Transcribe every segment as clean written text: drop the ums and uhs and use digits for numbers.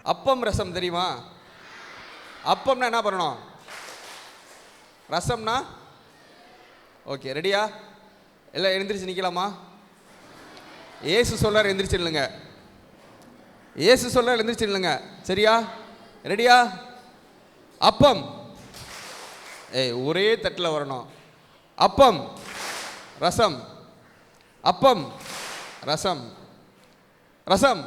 அப்பம் ரசம் தெரியுமா? அப்பம்னா என்ன பண்ணணும்? ரசம்னா ஓகே. ரெடியா? எல்லாம் எழுந்திரிச்சு நிற்கலாமா? ஏசு சொல்றார் எழுந்திரிச்சு இல்லைங்க. ஏசு சொல்றார் எழுந்திரிச்சு இல்லைங்க. சரியா? ரெடியா? அப்பம் ஒரே தட்டில் வரணும். அப்பம் ரசம், அப்பம் ரசம், ரசம்.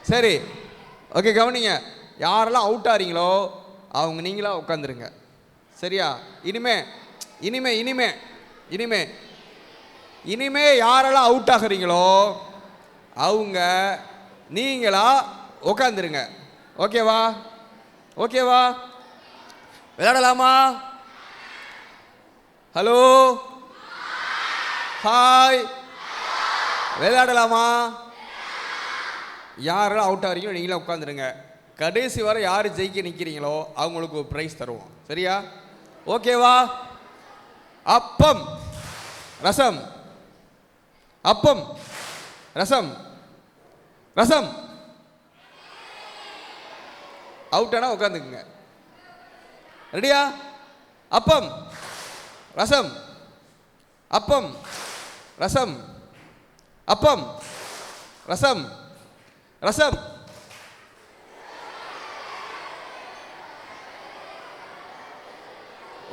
சரி, ஓகே. கவனிங்க, யாரெல்லாம் அவுட் ஆறீங்களோ அவங்க நீங்களா உட்காந்துருங்க. சரியா? இனிமே இனிமே இனிமே இனிமே இனிமே யாரெல்லாம் அவுட் ஆகுறீங்களோ அவங்க நீங்களா உட்காந்துருங்க. ஓகேவா? ஓகேவா? விளையாடலாமா? ஹலோ, ஹாய், விளையாடலாமா? யாரெல்லாம் அவுட் ஆகிறீங்களோ நீங்களே உட்காந்துருங்க. கடைசி வரை யார் ஜெயிக்க நிற்கிறீங்களோ அவங்களுக்கு ஒரு ப்ரைஸ் தருவோம். சரியா? ஓகேவா? அப்பம் ரசம், அப்பம் ரசம், ரசம். அவுட் ஆனா உட்காந்துக்குங்க. ரெடியா? அப்பம் ரசம், அப்பம் ரசம், அப்பம் ரசம், ரசம்.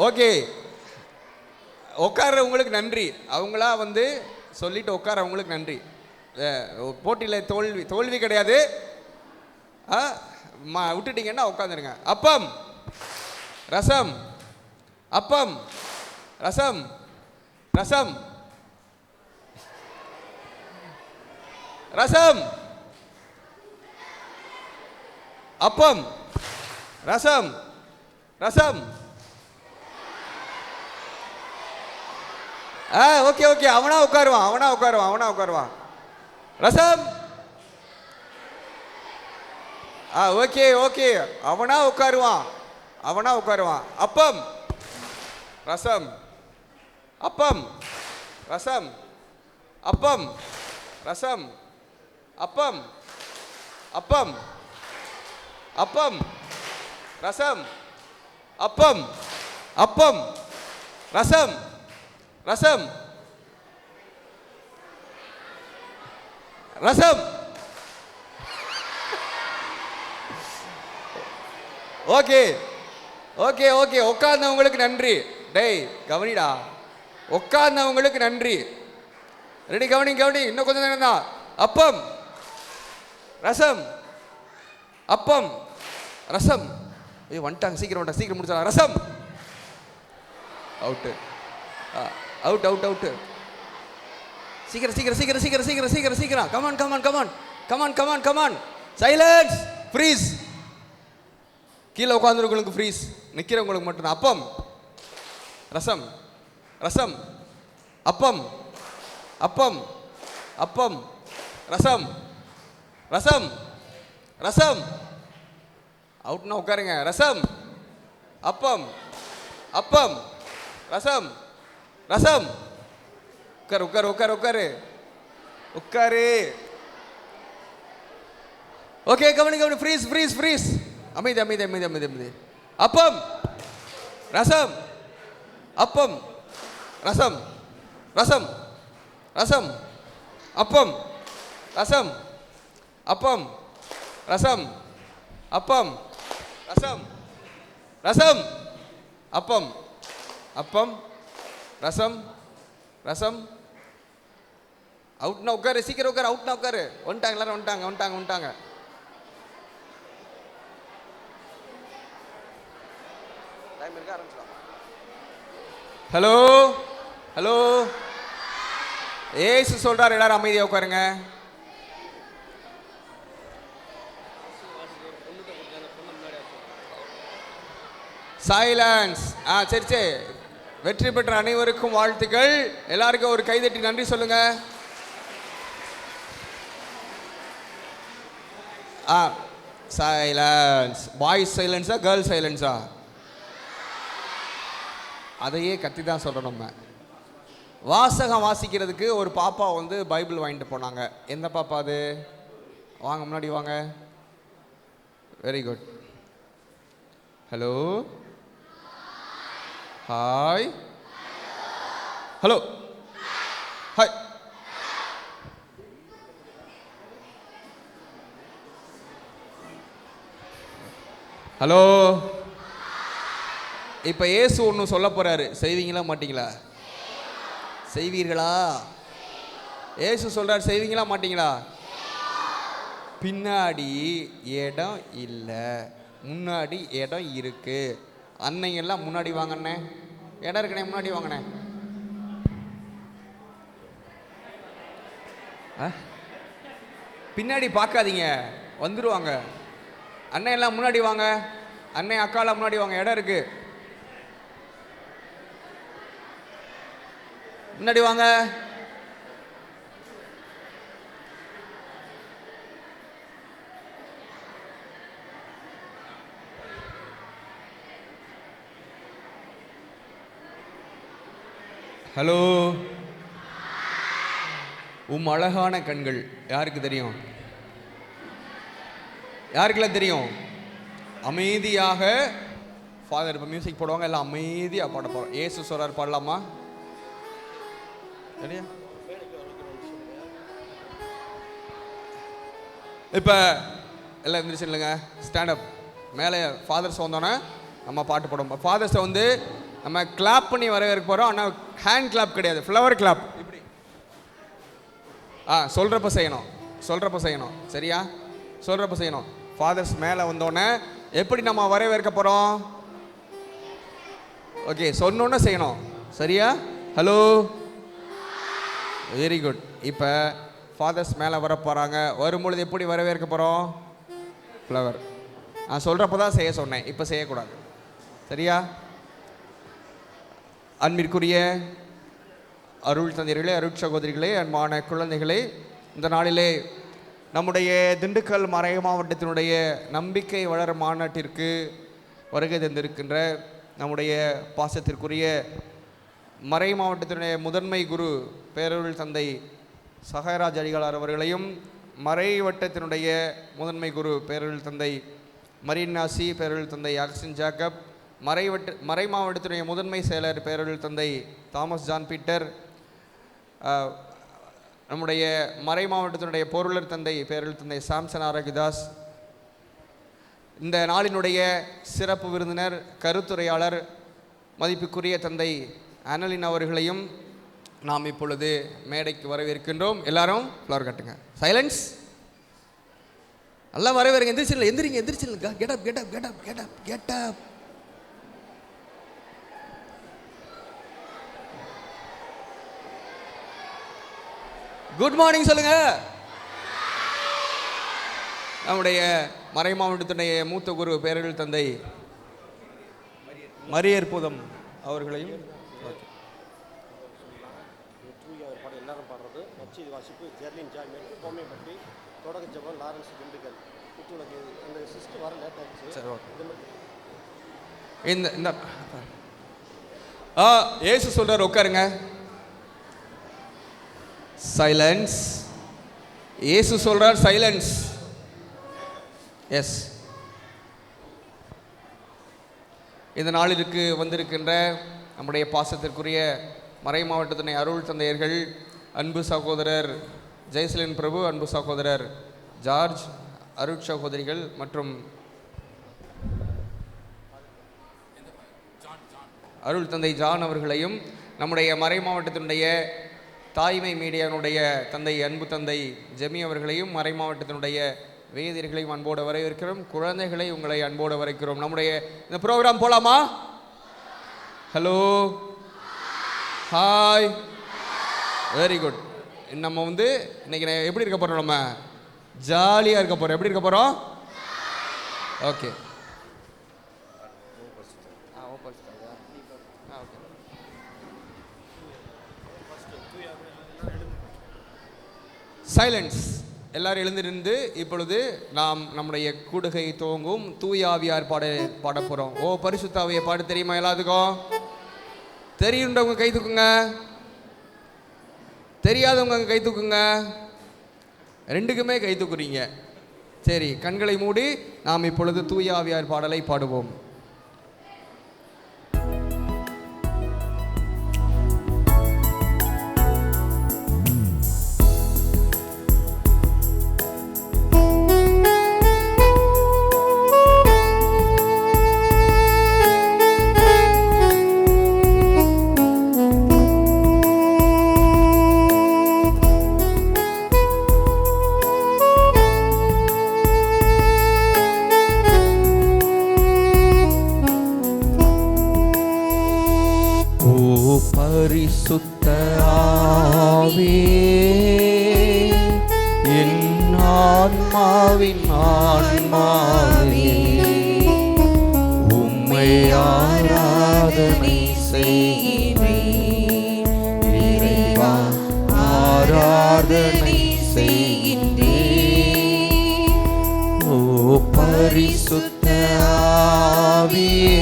ஓகே. உட்கார்றவங்களுக்கு நன்றி. அவங்களா வந்து சொல்லிட்டு உட்கார்றவங்களுக்கு நன்றி. போட்டியில் தோல்வி தோல்வி கிடையாது. விட்டுட்டீங்கன்னா உட்காந்துருங்க. அப்பம் ரசம், அப்பம் ரசம், ரசம், ரசம், அப்பம் ரசம், ரசம். Okay okay. அவனா உட்காருவான், அவனா உட்காருவான், அவனா உட்காருவான். ரசம். Okay okay. அவனா உட்காருவான், அவனா உட்காருவான். அப்பம் ரசம், அப்பம் ரசம், அப்பம் ரசம், அப்பம், அப்பம், appam rasam, appam, appam rasam, rasam, rasam. Okay okay okay. உட்கார்ந்தவங்களுக்கு நன்றி. டேய் கவனிடா, உட்கார்ந்தவங்களுக்கு நன்றி. ரெடி? கவனி கவனி. இன்னும் கொஞ்சம் நேரம் தான். அப்பம் ரசம், அப்பம் ரசம். வந்துட்டாங்க, சீக்கிரம் வந்துட்டாங்க, சீக்கிரம் முடிச்சாங்க. Rasam. Out, out out out. சீக்கிரம் சீக்கிரம் சீக்கிரம் சீக்கிரம் சீக்கிரம் சீக்கிரம் சீக்கிரம். Come on come on come on come on come on come on. Silence, freeze. கீழே உட்காந்துருக்கவங்களுக்கு ஃப்ரீஸ், நிற்கிறவங்களுக்கு மட்டும்தான். அப்பம் ரசம், ரசம், அப்பம், அப்பம், அப்பம் ரசம், ரசம், ரசம். அவுட்னா உட்காருங்க. ரசம், அப்பம், அப்பம் ரசம், ரசம். உட்காரு உட்காரு உட்காரு உட்காரு உட்காரு. ஓகே. கவனி கவனி. Freeze freeze freeze. அமைதி அமைதி அமைதி அமைதி அமைதி. அப்பம் ரசம், அப்பம் ரசம், ரசம், ரசம், அப்பம் ரசம், அப்பம் ரசம், அப்பம் ரசம், ரசம், அப்பம், அப்பம் ரசம், ரசம். அவுட்னா உட்காரு, சீக்கிரம் உட்காரு. அவுட்னா உட்காரு. வந்துட்டாங்க எல்லாரும், வந்துட்டாங்க வந்துட்டாங்க வந்துட்டாங்க. Hello hello. ஏசு சொல்றாரு எல்லாரும் அமைதியா உட்காருங்க. சைலன்ஸ். சரி சரி. வெற்றி பெற்ற அனைவருக்கும் வாழ்த்துக்கள். எல்லாருக்கும் ஒரு கைதட்டி நன்றி சொல்லுங்க. சைலன்ஸ். பாய்ஸ் சைலன்ஸா கேர்ள்ஸ் சைலன்ஸா? அதையே கத்தி தான் சொல்கிறோம் நம்ம. வாசகம் வாசிக்கிறதுக்கு ஒரு பாப்பா வந்து பைபிள் வாங்கிட்டு போனாங்க. எந்த பாப்பா அது? வாங்க முன்னாடி வாங்க. Very good. Hello, hi, hello, hi. Hello. இப்போ இயேசு ஒன்று சொல்ல போறாரு, செய்வீங்களா மாட்டீங்களா? செய்வீர்களா? இயேசு சொல்றாரு, செய்வீங்களா மாட்டீங்களா? பின்னாடி இடம் இல்லை, முன்னாடி இடம் இருக்கு. அன்னைங்கெல்லாம் முன்னாடி வாங்கண்ணே, இடம் இருக்குண்ணே, முன்னாடி வாங்கண்ணே. பின்னாடி பார்க்காதீங்க, வந்துடுவாங்க. அண்ணன் எல்லாம் முன்னாடி வாங்க, அண்ணன் அக்காலாம் முன்னாடி வாங்க, இடம் இருக்கு, முன்னாடி வாங்க. ஹலோ. அழகான கண்கள் யாருக்கு தெரியும்? யாருக்கெல்லாம் தெரியும்? அமைதியாக ஃபாதர் இப்போ மியூசிக் போடுவாங்க, எல்லாம் அமைதியாக பாட போகிறோம். ஏசு சொல்றார், பாடலாமா? சரியா? இப்போ எல்லாம் எந்திரிச்சு இல்லைங்க, ஸ்டாண்டப். மேலே ஃபாதர்ஸ் வந்தோன்னே நம்ம பாட்டு போடுவோம். ஃபாதர்ஸை வந்து நம்ம கிளாப் பண்ணி வரவேற்க போகிறோம். ஆனால் ஹேண்ட் கிளாப் கிடையாது, ஃப்ளவர் கிளாப். இப்படி சொல்கிறப்ப செய்யணும், சொல்கிறப்ப செய்யணும். சரியா? சொல்கிறப்ப செய்யணும். ஃபாதர்ஸ் மேலே வந்தோடனே எப்படி நம்ம வரவேற்க போகிறோம்? ஓகே, சொன்னோன்னே செய்யணும். சரியா? Hello, very good. இப்போ ஃபாதர்ஸ் மேலே வர போகிறாங்க. வரும்பொழுது எப்படி வரவேற்க போகிறோம்? ஃப்ளவர். நான் சொல்கிறப்ப தான் செய்ய சொன்னேன், இப்போ செய்யக்கூடாது. சரியா? அன்பிற்குரிய அருள் தந்தையர்களே, அருள் சகோதரிகளே, அன்பான குழந்தைகளே, இந்த நாளிலே நம்முடைய திண்டுக்கல் மறை மாவட்டத்தினுடைய நம்பிக்கை வளர மாநாட்டிற்கு வருகை தந்திருக்கின்ற நம்முடைய பாசத்திற்குரிய மறை மாவட்டத்தினுடைய முதன்மை குரு பேரருள் தந்தை சகாயராஜ் அடிகளார் அவர்களையும், மறை வட்டத்தினுடைய முதன்மை குரு பேரருள் தந்தை மரியன்னாசி பேரருள் தந்தை அகஸ்டின் ஜாக்கப், மறை மாவட்டத்தினுடைய முதன்மை செயலர் பேரருள் தந்தை தாமஸ் ஜான் பீட்டர், நம்முடைய மறை மாவட்டத்தினுடைய பொருளர் தந்தை பேரருள் தந்தை சாம்சன் ஆரோக்கியதாஸ், இந்த நாளினுடைய சிறப்பு விருந்தினர் கருத்துரையாளர் மதிப்புக்குரிய தந்தை அனலின் அவர்களையும் நாம் இப்பொழுது மேடைக்கு வரவேற்கின்றோம். எல்லாரும் ஃப்ளவர் கட்டுங்க. சைலன்ஸ். எல்லாம் வரவேற்க. எந்திரிச்சிடல, எந்திரிங்க, எந்திரிச்சிடல. Get up get up get up get up get up. Good morning சொல்லுங்க. நம்முடைய மறை மாவட்டத்துடைய மூத்த குரு பேரருள் தந்தை மரியற்புதம் அவர்களையும் ஏசு சொல்றார், உட்காருங்க. சைலன்ஸ். இயேசு சொல்றார், சைலன்ஸ். எஸ். இந்த நாளிற்கு வந்திருக்கின்ற நம்முடைய பாசத்திற்குரிய மறை மாவட்டத்தினை அருள் தந்தையர்கள், அன்பு சகோதரர் ஜெயசலின் பிரபு, அன்பு சகோதரர் ஜார்ஜ், அருள் சகோதரிகள் மற்றும் அருள் தந்தை ஜான் அவர்களையும், நம்முடைய மறை மாவட்டத்தினுடைய தாய்மை மீடியாவுடைய தந்தை அன்பு தந்தை ஜெமி அவர்களையும், மறை மாவட்டத்தினுடைய வேதியர்களையும் அன்போடு வரவேற்கிறோம். குழந்தைகளை உங்களை அன்போடு வரவேற்கிறோம். நம்முடைய இந்த ப்ரோக்ராம் போலாமா? Hello, hi, very good. நம்ம வந்து இன்னைக்கு எப்படி இருக்க போகிறோம்? நம்ம ஜாலியாக இருக்க போகிறோம். எப்படி இருக்க போகிறோம்? ஓகே. சைலன்ஸ். எல்லாரும் எழுந்திருந்து இப்பொழுது நாம் நம்முடைய கூடுகை துவங்கும் தூயாவியார் பாட போகிறோம். ஓ பரிசுத்தாவியை பாட தெரியுமா? எல்லாத்துக்கும் தெரியுன்றவங்க கை தூக்குங்க. தெரியாதவங்க கை தூக்குங்க. ரெண்டுக்குமே கை தூக்குறீங்க. சரி, கண்களை மூடி நாம் இப்பொழுது தூய ஆவியார் பாடலை பாடுவோம். பரிசுத்த ஆவியே, என் ஆன்மாவின் ஆன்மாவே, உம்மை ஆராதனை செய்கின்றேன். இறைவா ஆராதனை செய்கின்றேன். ஓ பரிசுத்த ஆவியே,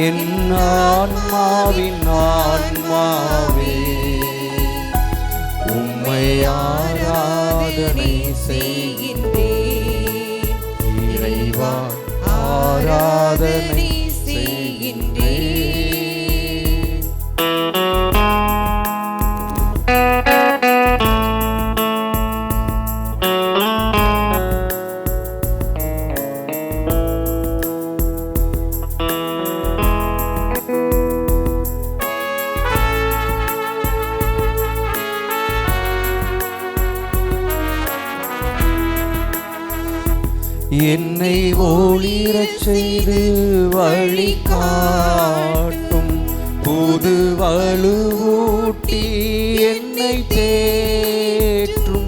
என் ஆன்மாவின் ஆன்மாவே, உம்மை ஆராதனை செய்கின்றேன். இறைவா ஆராதனை செய்கின்றேன். என்னை ஒளிரச் செய்து வழி காட்டும், புது வலுவூட்டி என்னை தேற்றும்.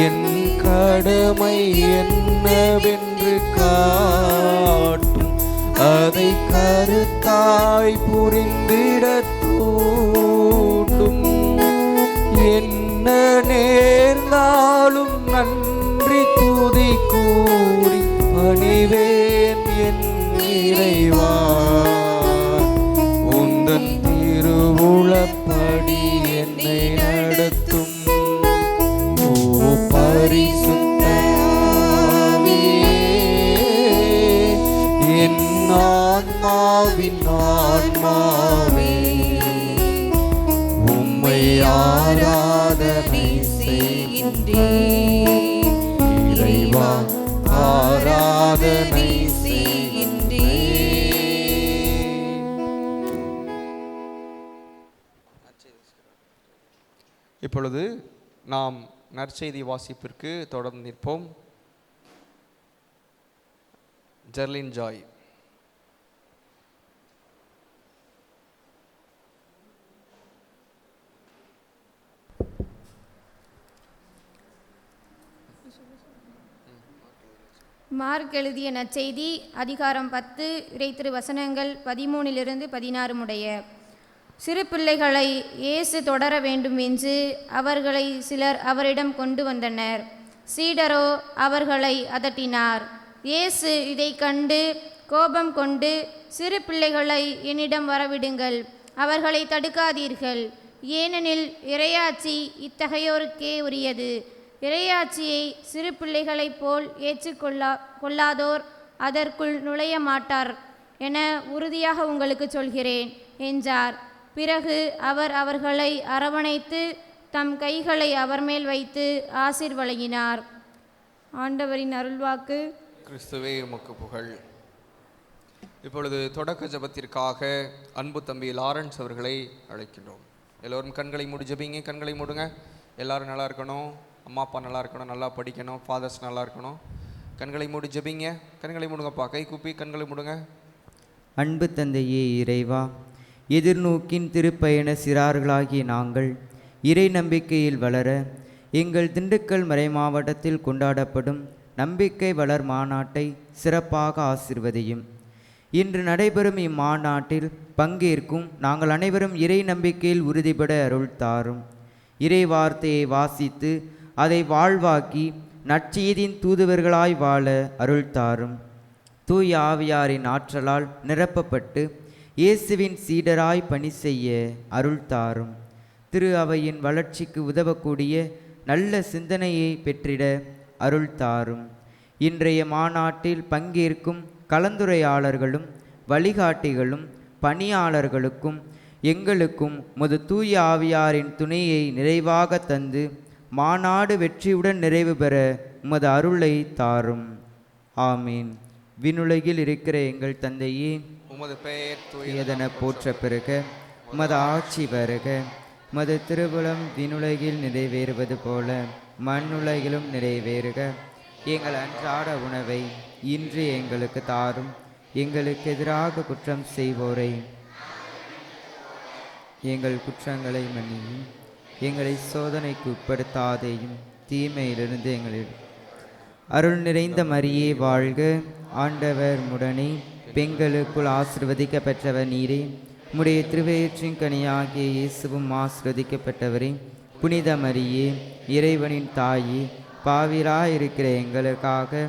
என் கடமை என்னவென்று காட்டும், அதை கருத்தாய் புரிந்திடத் தூண்டும். என்ன நேர்ந்தாலும் நன்றி துதி கூறி பணிவேன் என் இறைவா. உந்தன் திருவுளப்படி என்னை நடத்தும். ஓ பரிசுத்த ஆவியே, என் ஆன்மாவின் ஆன்மாவே, உம்மை ஆராதனை செய்கின்றேன். இறைவா ஆராதனை செய்கின்றேன். இப்பொழுது நாம் நற்செய்தி வாசிப்பிற்கு தொடர்ந்து நிற்போம். ஜெர்லின் ஜாய். மார்க் எழுதிய நற்செய்தி அதிகாரம் 10 இறைத்திரு வசனங்கள் 13-16 முடிய. சிறு பிள்ளைகளை இயேசு தொடர வேண்டும் என்று அவர்களை சிலர் அவரிடம் கொண்டு வந்தனர். சீடரோ அவர்களை அதட்டினார். இயேசு இதை கண்டு கோபம் கொண்டு, சிறு பிள்ளைகளை என்னிடம் வரவிடுங்கள், அவர்களை தடுக்காதீர்கள், ஏனெனில் இறையாட்சி இத்தகையோருக்கே உரியது. இறையாட்சியை சிறு பிள்ளைகளைப் போல் ஏற்றுக்கொள்ளாதோர் அதற்குள் நுழைய மாட்டார் என உறுதியாக உங்களுக்கு சொல்கிறேன் என்றார். பிறகு அவர் அவர்களை அரவணைத்து தம் கைகளை அவர் மேல் வைத்து ஆசீர் வழங்கினார். ஆண்டவரின் அருள்வாக்கு. கிறிஸ்துவே உமக்கு புகழ். இப்பொழுது தொடக்க ஜெபத்திற்காக அன்பு தம்பி லாரன்ஸ் அவர்களை அழைக்கின்றோம். எல்லோரும் கண்களை மூடி ஜெபிங்க. கண்களை மூடுங்க. எல்லாரும் நல்லா இருக்கணும், அம்மா அப்பா நல்லா இருக்கணும், நல்லா படிக்கணும், ஃபாதர்ஸ் நல்லா இருக்கணும். கண்களை மூடி ஜெபிங்க. கண்களை மூடுங்கப்பா. கை கூப்பி கண்களை மூடுங்க. அன்பு தந்தையே இறைவா, எதிர்நோக்கின் திருப்பயண சிறார்களாகிய நாங்கள் இறை நம்பிக்கையில் வளர எங்கள் திண்டுக்கல் மறை மாவட்டத்தில் கொண்டாடப்படும் நம்பிக்கை வளர் மாநாட்டை சிறப்பாக ஆசிர்வதியும். இன்று நடைபெறும் இம்மாநாட்டில் பங்கேற்கும் நாங்கள் அனைவரும் இறை நம்பிக்கையில் உறுதிபட அருள் தாரும். இறை வார்த்தையை வாசித்து அதை வாழ்வாக்கி நற்செய்தியின் தூதுவர்களாய் வாழ அருள் தாரும். தூய ஆவியாரின் ஆற்றலால் நிரப்பப்பட்டு இயேசுவின் சீடராய் பணி செய்ய அருள் தாரும். திரு அவையின் வளர்ச்சிக்கு உதவக்கூடிய நல்ல சிந்தனையை பெற்றிட அருள் தாரும். இன்றைய மாநாட்டில் பங்கேற்கும் கலந்துரையாளர்களும் வழிகாட்டிகளும் பணியாளர்களுக்கும் எங்களுக்கும் உமது தூய ஆவியாரின் துணையை நிறைவாக தந்து மாநாடு வெற்றியுடன் நிறைவு பெற உமது அருளை தாரும். ஆமீன். விண்ணுலகில் இருக்கிற எங்கள் தந்தையே, உமது பெயர் தூயதென போற்ற பெறுக. உமது ஆட்சி வருக. உமது திருவுளம் விண்ணுலகில் நிறைவேறுவது போல மண்ணுலகிலும் நிறைவேறுக. எங்கள் அன்றாட உணவை இன்று எங்களுக்கு தாரும். எங்களுக்கு எதிராக குற்றம் செய்வோரை எங்கள் குற்றங்களை மன்னியும். எங்களை சோதனைக்கு உட்படுத்தாதேயும், தீமையிலிருந்து எங்களில் அருள் நிறைந்த மரியே வாழ்க. ஆண்டவர் முடனே, பெண்களுக்குள் ஆசிர்வதிக்கப்பட்டவர் நீரே. உம்முடைய திருவயிற்றின் கனியாகிய இயேசுவும் ஆசிர்வதிக்கப்பட்டவரே. புனித மரியே, இறைவனின் தாயே, பாவிராயிருக்கிற எங்களுக்காக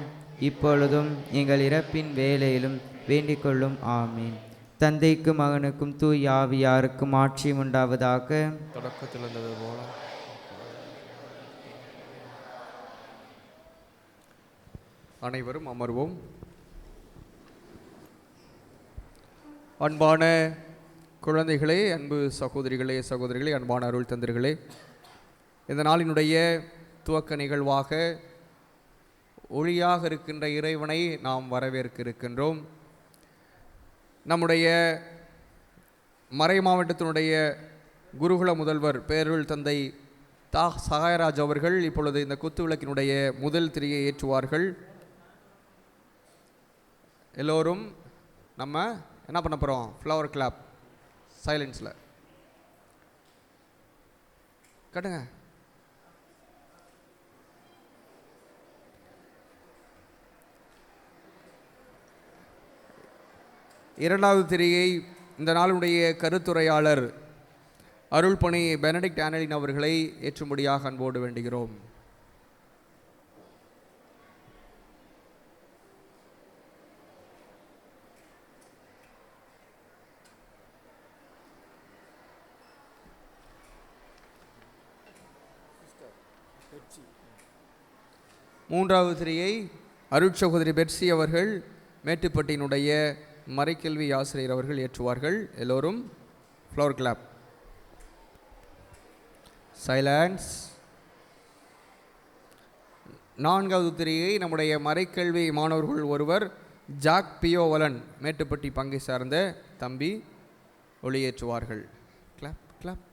இப்பொழுதும் எங்கள் இறப்பின் வேளையிலும் வேண்டிக் கொள்ளும். ஆமீன். தந்தைக்கும் மகனுக்கும் தூய் ஆவியாருக்கும் ஆட்சி உண்டாவதாக. தொடக்கத்தில் இருந்தது போல. அனைவரும் அமர்வோம். அன்பான குழந்தைகளே, அன்பு சகோதரிகளே, சகோதரிகளே, அன்பான அருள் தந்தர்களே, இந்த நாளினுடைய துவக்க நிகழ்வாக ஒளியாக இருக்கின்ற இறைவனை நாம் வரவேற்க இருக்கின்றோம். நம்முடைய மறை மாவட்டத்தினுடைய குருகுல முதல்வர் பேரருள் தந்தை தா சகாயராஜ் அவர்கள் இப்பொழுது இந்த குத்து விளக்கினுடைய முதல் திரியை ஏற்றுவார்கள். எல்லோரும் நம்ம என்ன பண்ண போகிறோம்? ஃப்ளவர் கிளாப் சைலன்ஸில் கட்டுங்க. இரண்டாவது திரியை இந்த நாளுடைய கருத்துரையாளர் அருள்பணி பெனடிக்ட் ஆனலின் அவர்களை ஏற்றும்படியாக அன்போடு வேண்டுகிறோம். மூன்றாவது திரியை அருட்சகோதரி பெட்சி அவர்கள் மேட்டுப்பட்டியினுடைய மறைக்கல்வி ஆசிரியர் அவர்கள் ஏற்றுவார்கள். எல்லோரும் ஃப்ளவர் கிளாப் சைலன்ஸ். நான்காவது திரியை நம்முடைய மறைக்கல்வி மாணவர்கள் ஒருவர் ஜாக் பியோவலன் மேட்டுப்பட்டி பங்கை சார்ந்த தம்பி ஒளியேற்றுவார்கள். Clap clap.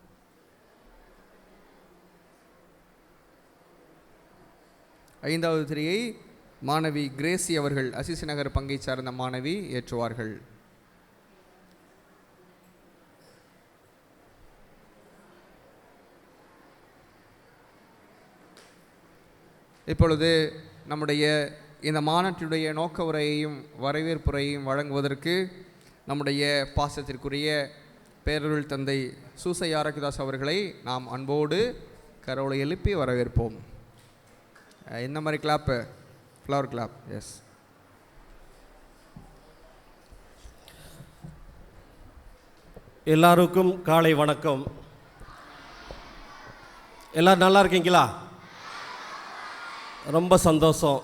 ஐந்தாவது திரியை மாணவி கிரேசி அவர்கள் அசிசி நகர் பங்கை சார்ந்த மாணவி ஏற்றுவார்கள். இப்பொழுது நம்முடைய இந்த மாநாட்டினுடைய நோக்க உரையையும் வரவேற்புரையையும் வழங்குவதற்கு நம்முடைய பாசத்திற்குரிய பேரருள் தந்தை சூசை ஆரோக்கியதாஸ் அவர்களை நாம் அன்போடு கரோலை எழுப்பி வரவேற்போம். இந்த மாதிரி கிளாப்பு, ஃப்ளவர் கிளாப். எஸ். எல்லாருக்கும் காலை வணக்கம். எல்லோரும் நல்லா இருக்கீங்களா? ரொம்ப சந்தோஷம்.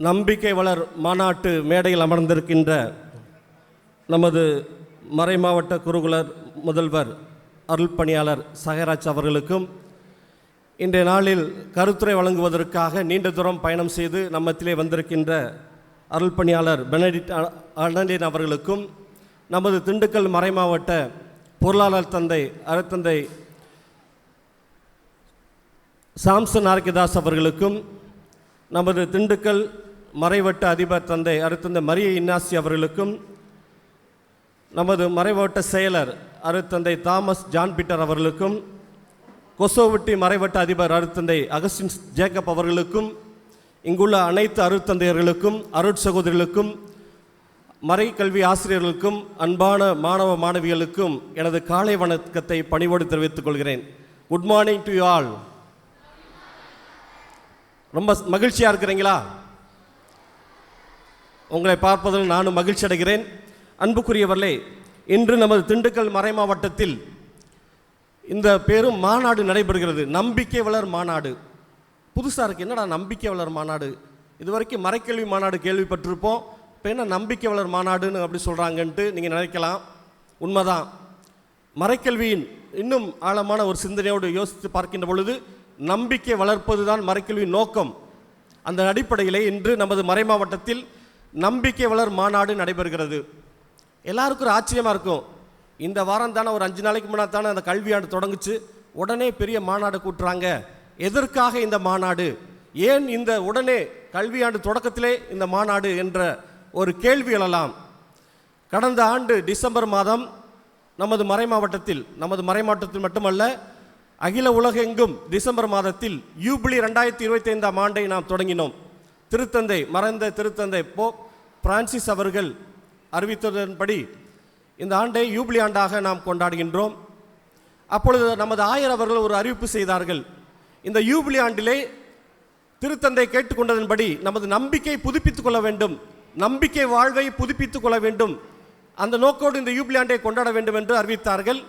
நம்பிக்கை வளர் மாநாட்டு மேடையில் அமர்ந்திருக்கின்ற நமது மறை மாவட்ட குருகுலர் முதல்வர் அருள் பணியாளர் சகாயராஜ் அவர்களுக்கும், இன்றைய நாளில் கருத்துரை வழங்குவதற்காக நீண்ட தூரம் பயணம் செய்து நம்மத்திலே வந்திருக்கின்ற அருள் பணியாளர் பெனடிக்ட் ஆனலின் அவர்களுக்கும், நமது திண்டுக்கல் மறை மாவட்ட பொருளாளர் தந்தை அருட்தந்தை சாம்சன் ஆரோக்கியதாஸ் அவர்களுக்கும், நமது திண்டுக்கல் மறைவட்ட அதிபர் தந்தை அருட்தந்தை மரிய இன்னாசி அவர்களுக்கும், நமது மறைவட்ட செயலர் அருட்தந்தை தாமஸ் ஜான் பீட்டர் அவர்களுக்கும், கொசோவட்டி மறைவட்ட அதிபர் அருட்தந்தை அகஸ்டின் ஜேக்கப் அவர்களுக்கும், இங்குள்ள அனைத்து அருட்தந்தையர்களுக்கும், அருட்சகோதரிகளுக்கும், மறை கல்வி ஆசிரியர்களுக்கும், அன்பான மாணவ மாணவிகளுக்கும் எனது காலை வணக்கத்தை பணிவோடு தெரிவித்துக் கொள்கிறேன். Good morning to you all. ரொம்ப மகிழ்ச்சியாக இருக்கிறீங்களா? உங்களை பார்ப்பதில் நானும் மகிழ்ச்சி அடைகிறேன். அன்புக்குரியவர்களே, இன்று நமது திண்டுக்கல் மறை மாவட்டத்தில் இந்த பேரும் மாநாடு நடைபெறுகிறது. நம்பிக்கை வளர் மாநாடு. புதுசாக இருக்குது, என்னடா நம்பிக்கை வளர் மாநாடு? இது வரைக்கும் மறைக்கல்வி மாநாடு கேள்விப்பட்டிருப்போம், இப்போ என்ன நம்பிக்கை வளர் மாநாடுன்னு அப்படி சொல்கிறாங்கன்ட்டு நீங்கள் நினைக்கலாம். உண்மைதான். மறைக்கல்வியின் இன்னும் ஆழமான ஒரு சிந்தனையோடு யோசித்து பார்க்கின்ற பொழுது நம்பிக்கை வளர்ப்பது தான் மறைக்கல்வியின் நோக்கம். அந்த அடிப்படையிலே இன்று நமது மறை மாவட்டத்தில் நம்பிக்கை வளர் மாநாடு நடைபெறுகிறது. எல்லாருக்கும் ஒரு ஆச்சரியமாக இருக்கும், இந்த வாரம் தானே, ஒரு 5 நாளைக்கு முன்னாடி தானே அந்த கல்வியாண்டு தொடங்குச்சு, உடனே பெரிய மாநாடு கூட்டுறாங்க. எதற்காக இந்த மாநாடு? ஏன் இந்த உடனே கல்வியாண்டு தொடக்கத்திலே இந்த மாநாடு என்ற ஒரு கேள்வி எழலாம். கடந்த ஆண்டு டிசம்பர் மாதம் நமது மறை மாவட்டத்தில் மட்டுமல்ல, அகில உலகெங்கும் டிசம்பர் மாதத்தில் யூபிலி 2025 ஆண்டை நாம் தொடங்கினோம். மறைந்த திருத்தந்தை போப் பிரான்சிஸ் அவர்கள் அறிவித்ததன்படி இந்த ஆண்டை யூபிலி ஆண்டாக நாம் கொண்டாடுகின்றோம். அப்பொழுது நமது ஆயர் அவர்கள் ஒரு அறிவிப்பு செய்தார்கள். இந்த யூபிலி ஆண்டிலே திருத்தந்தை கேட்டுக்கொண்டதன்படி நமது நம்பிக்கை புதுப்பித்துக் கொள்ள வேண்டும், நம்பிக்கை வாழ்வை புதுப்பித்துக் கொள்ள வேண்டும், அந்த நோக்கோடு இந்த யூபிலி ஆண்டை கொண்டாட வேண்டும் என்று அறிவித்தார்கள்.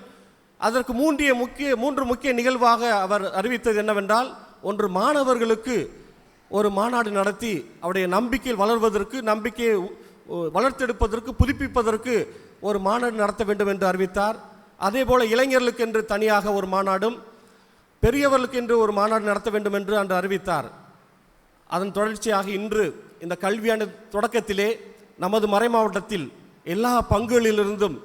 அதற்கு மூன்று முக்கிய நிகழ்வாக அவர் அறிவித்தது என்னவென்றால், ஒன்று, மாணவர்களுக்கு ஒரு மாநாடு நடத்தி அவருடைய நம்பிக்கையில் வளர்வதற்கு, நம்பிக்கையை வளர்த்தெடுப்பதற்கு, புதுப்பிப்பதற்கு ஒரு மாநாடு நடத்த வேண்டும் என்று அறிவித்தார். அதே போல இளைஞர்களுக்கு என்று தனியாக ஒரு மாநாடும், பெரியவர்களுக்கு என்று ஒரு மாநாடு நடத்த வேண்டும் என்று அன்று அறிவித்தார். அதன் தொடர்ச்சியாக இன்று இந்த கல்வியாண்டு தொடக்கத்திலே நமது மறை மாவட்டத்தில் எல்லா பங்குகளிலிருந்தும்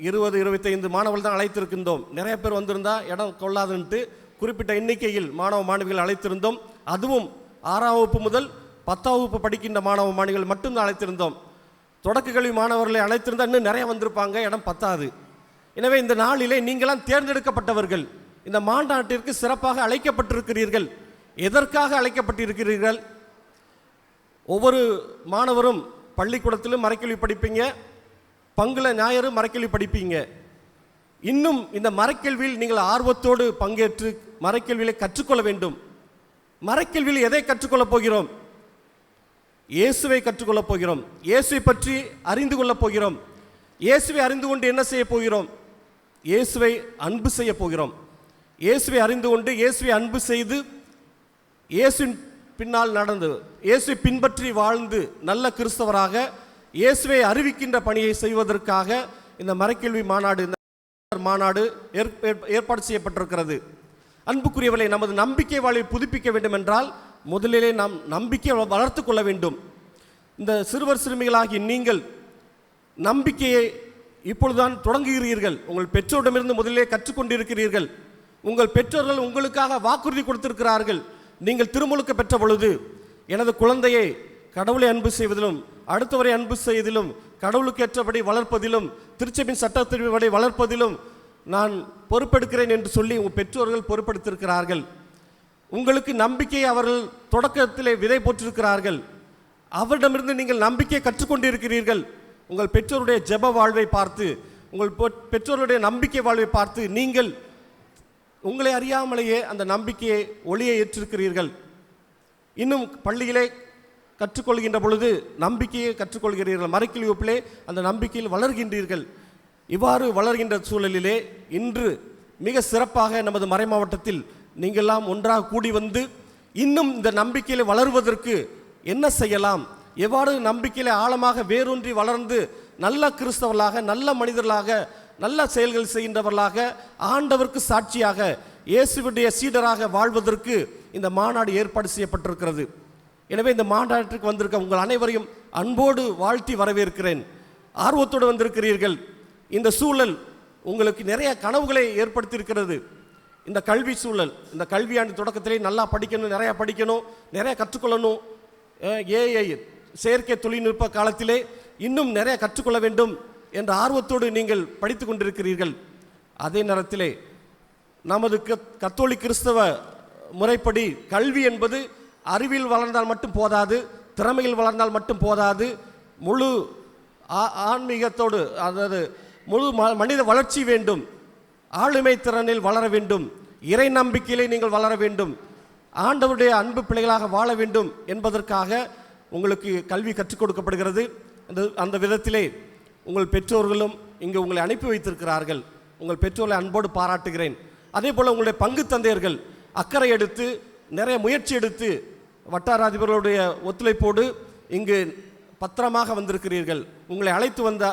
20-25 மாணவர்கள் தான் அழைத்திருக்கின்றோம். நிறைய பேர் வந்திருந்தால் இடம் கொள்ளாதுன்ட்டு குறிப்பிட்ட எண்ணிக்கையில் மாணவ மாணவிகள் அழைத்திருந்தோம். அதுவும் 6ஆம் வகுப்பு முதல் 10ஆம் வகுப்பு படிக்கின்ற மாணவ மாணவிகள் மட்டும்தான் அழைத்திருந்தோம். தொடக்க கல்வி மாணவர்களை அழைத்திருந்தால் இன்னும் நிறைய வந்திருப்பாங்க, இடம் பத்தாது. எனவே இந்த நாளிலே நீங்களாம் தேர்ந்தெடுக்கப்பட்டவர்கள், இந்த மாநாட்டிற்கு சிறப்பாக அழைக்கப்பட்டிருக்கிறீர்கள். எதற்காக அழைக்கப்பட்டிருக்கிறீர்கள்? ஒவ்வொரு மாணவரும் பள்ளிக்கூடத்திலும் மறைக்கல்வி படிப்பீங்க, பங்குல ஞாயிறு மறைக்கல்வி படிப்பீங்க. இன்னும் இந்த மறைக்கல்வியில் நீங்கள் ஆர்வத்தோடு பங்கேற்று மறைக்கல்வியை கற்றுக்கொள்ள வேண்டும். மறைக்கல்வியில் எதை கற்றுக்கொள்ளப் போகிறோம்? இயேசுவை கற்றுக்கொள்ளப் போகிறோம். இயேசுவை பற்றி அறிந்து கொள்ளப் போகிறோம். இயேசுவை அறிந்து கொண்டு என்ன செய்ய போகிறோம்? இயேசுவை அன்பு செய்ய போகிறோம். இயேசுவை அறிந்து கொண்டு இயேசுவை அன்பு செய்து இயேசுவின் பின்னால் நடந்து இயேசுவை பின்பற்றி வாழ்ந்து நல்ல கிறிஸ்தவராக இயேசுவை அறிவிக்கின்ற பணியை செய்வதற்காக இந்த மறைக்கல்வி மாநாடு ஏற்பாடு செய்யப்பட்டிருக்கிறது. அன்புக்குரியவர்களை, நமது நம்பிக்கை வாழ்வை புதுப்பிக்க வேண்டும் என்றால் முதலிலே நாம் நம்பிக்கை வளர்த்து கொள்ள வேண்டும். இந்த சிறுவர் சிறுமிகளாகி நீங்கள் நம்பிக்கையை இப்பொழுதுதான் தொடங்குகிறீர்கள். உங்கள் பெற்றோரிடமிருந்து முதலிலே கற்றுக்கொண்டிருக்கிறீர்கள். உங்கள் பெற்றோர்கள் உங்களுக்காக வாக்குறுதி கொடுத்திருக்கிறார்கள். நீங்கள் திருமுழுக்கு பெற்ற பொழுது, எனது குழந்தையை கடவுளை அன்பு செய்வதிலும் அடுத்தவரை அன்பு செய்வதிலும் கடவுளுக்கு ஏற்றபடி வளர்ப்பதிலும் திருச்சபையின் சட்டத்தின்படி வளர்ப்பதிலும் நான் பொறுப்பெடுக்கிறேன் என்று சொல்லி உங்கள் பெற்றோர்கள் பொறுப்பெடுத்திருக்கிறார்கள். உங்களுக்கு நம்பிக்கையை அவர்கள் தொடக்கத்திலே விதை போட்டிருக்கிறார்கள். அவரிடமிருந்து நீங்கள் நம்பிக்கையை கற்றுக்கொண்டிருக்கிறீர்கள். உங்கள் பெற்றோருடைய ஜெப வாழ்வை பார்த்து, உங்கள் பெற்றோருடைய நம்பிக்கை வாழ்வை பார்த்து நீங்கள் உங்களை அறியாமலேயே அந்த நம்பிக்கையை ஒளியை ஏற்றிருக்கிறீர்கள். இன்னும் பள்ளியிலே கற்றுக்கொள்கின்ற பொழுது நம்பிக்கையை கற்றுக்கொள்கிறீர்கள். மறைக்கல்வி வகுப்பிலே அந்த நம்பிக்கையில் வளர்கின்றீர்கள். இவ்வாறு வளர்கின்ற சூழலிலே இன்று மிக சிறப்பாக நமது மறை மாவட்டத்தில் நீங்கள்லாம் ஒன்றாக கூடி வந்து இன்னும் இந்த நம்பிக்கையில் வளருவதற்கு என்ன செய்யலாம், எவ்வாறு நம்பிக்கையில ஆழமாக வேரூன்றி வளர்ந்து நல்ல கிறிஸ்தவர்களாக, நல்ல மனிதர்களாக, நல்ல செயல்கள் செய்கின்றவர்களாக, ஆண்டவருக்கு சாட்சியாக, இயேசுவுடைய சீடராக வாழ்வதற்கு இந்த மாநாடு ஏற்பாடு செய்யப்பட்டிருக்கிறது. எனவே இந்த மாநாட்டிற்கு வந்திருக்க உங்கள் அனைவரையும் அன்போடு வாழ்த்தி வரவேற்கிறேன். ஆர்வத்தோடு வந்திருக்கிறீர்கள். இந்த சூழல் உங்களுக்கு நிறைய கனவுகளை ஏற்படுத்தியிருக்கிறது. இந்த கல்வி சூழல், இந்த கல்வியாண்டு தொடக்கத்திலே நல்லா படிக்கணும், நிறையா படிக்கணும், நிறைய கற்றுக்கொள்ளணும். ஏஐ செயற்கை தொழில்நுட்ப காலத்திலே இன்னும் நிறைய கற்றுக்கொள்ள வேண்டும் என்ற ஆர்வத்தோடு நீங்கள் படித்து கொண்டிருக்கிறீர்கள். அதே நேரத்திலே நமது கத்தோலிக்க கிறிஸ்தவ முறைப்படி கல்வி என்பது அறிவில் வளர்ந்தால் மட்டும் போதாது, திறமையில் வளர்ந்தால் மட்டும் போதாது, முழு ஆன்மீகத்தோடு, அதாவது முழு மனித வளர்ச்சி வேண்டும், ஆளுமை திறனில் வளர வேண்டும், இறை நம்பிக்கையிலே நீங்கள் வளர வேண்டும், ஆண்டவருடைய அன்பு பிள்ளைகளாக வாழ வேண்டும் என்பதற்காக உங்களுக்கு கல்வி கற்றுக் கொடுக்கப்படுகிறது. அந்த விதத்திலே உங்கள் பெற்றோர்களும் இங்கு உங்களை அனுப்பி வைத்திருக்கிறார்கள். உங்கள் பெற்றோரை அன்போடு பாராட்டுகிறேன். அதே போல் உங்களுடைய பங்கு தந்தையர்கள் அக்கறை எடுத்து நிறைய முயற்சி எடுத்து வட்டார அதிபர்களுடைய ஒத்துழைப்போடு இங்கு பத்திரமாக வந்திருக்கிறீர்கள். உங்களை அழைத்து வந்த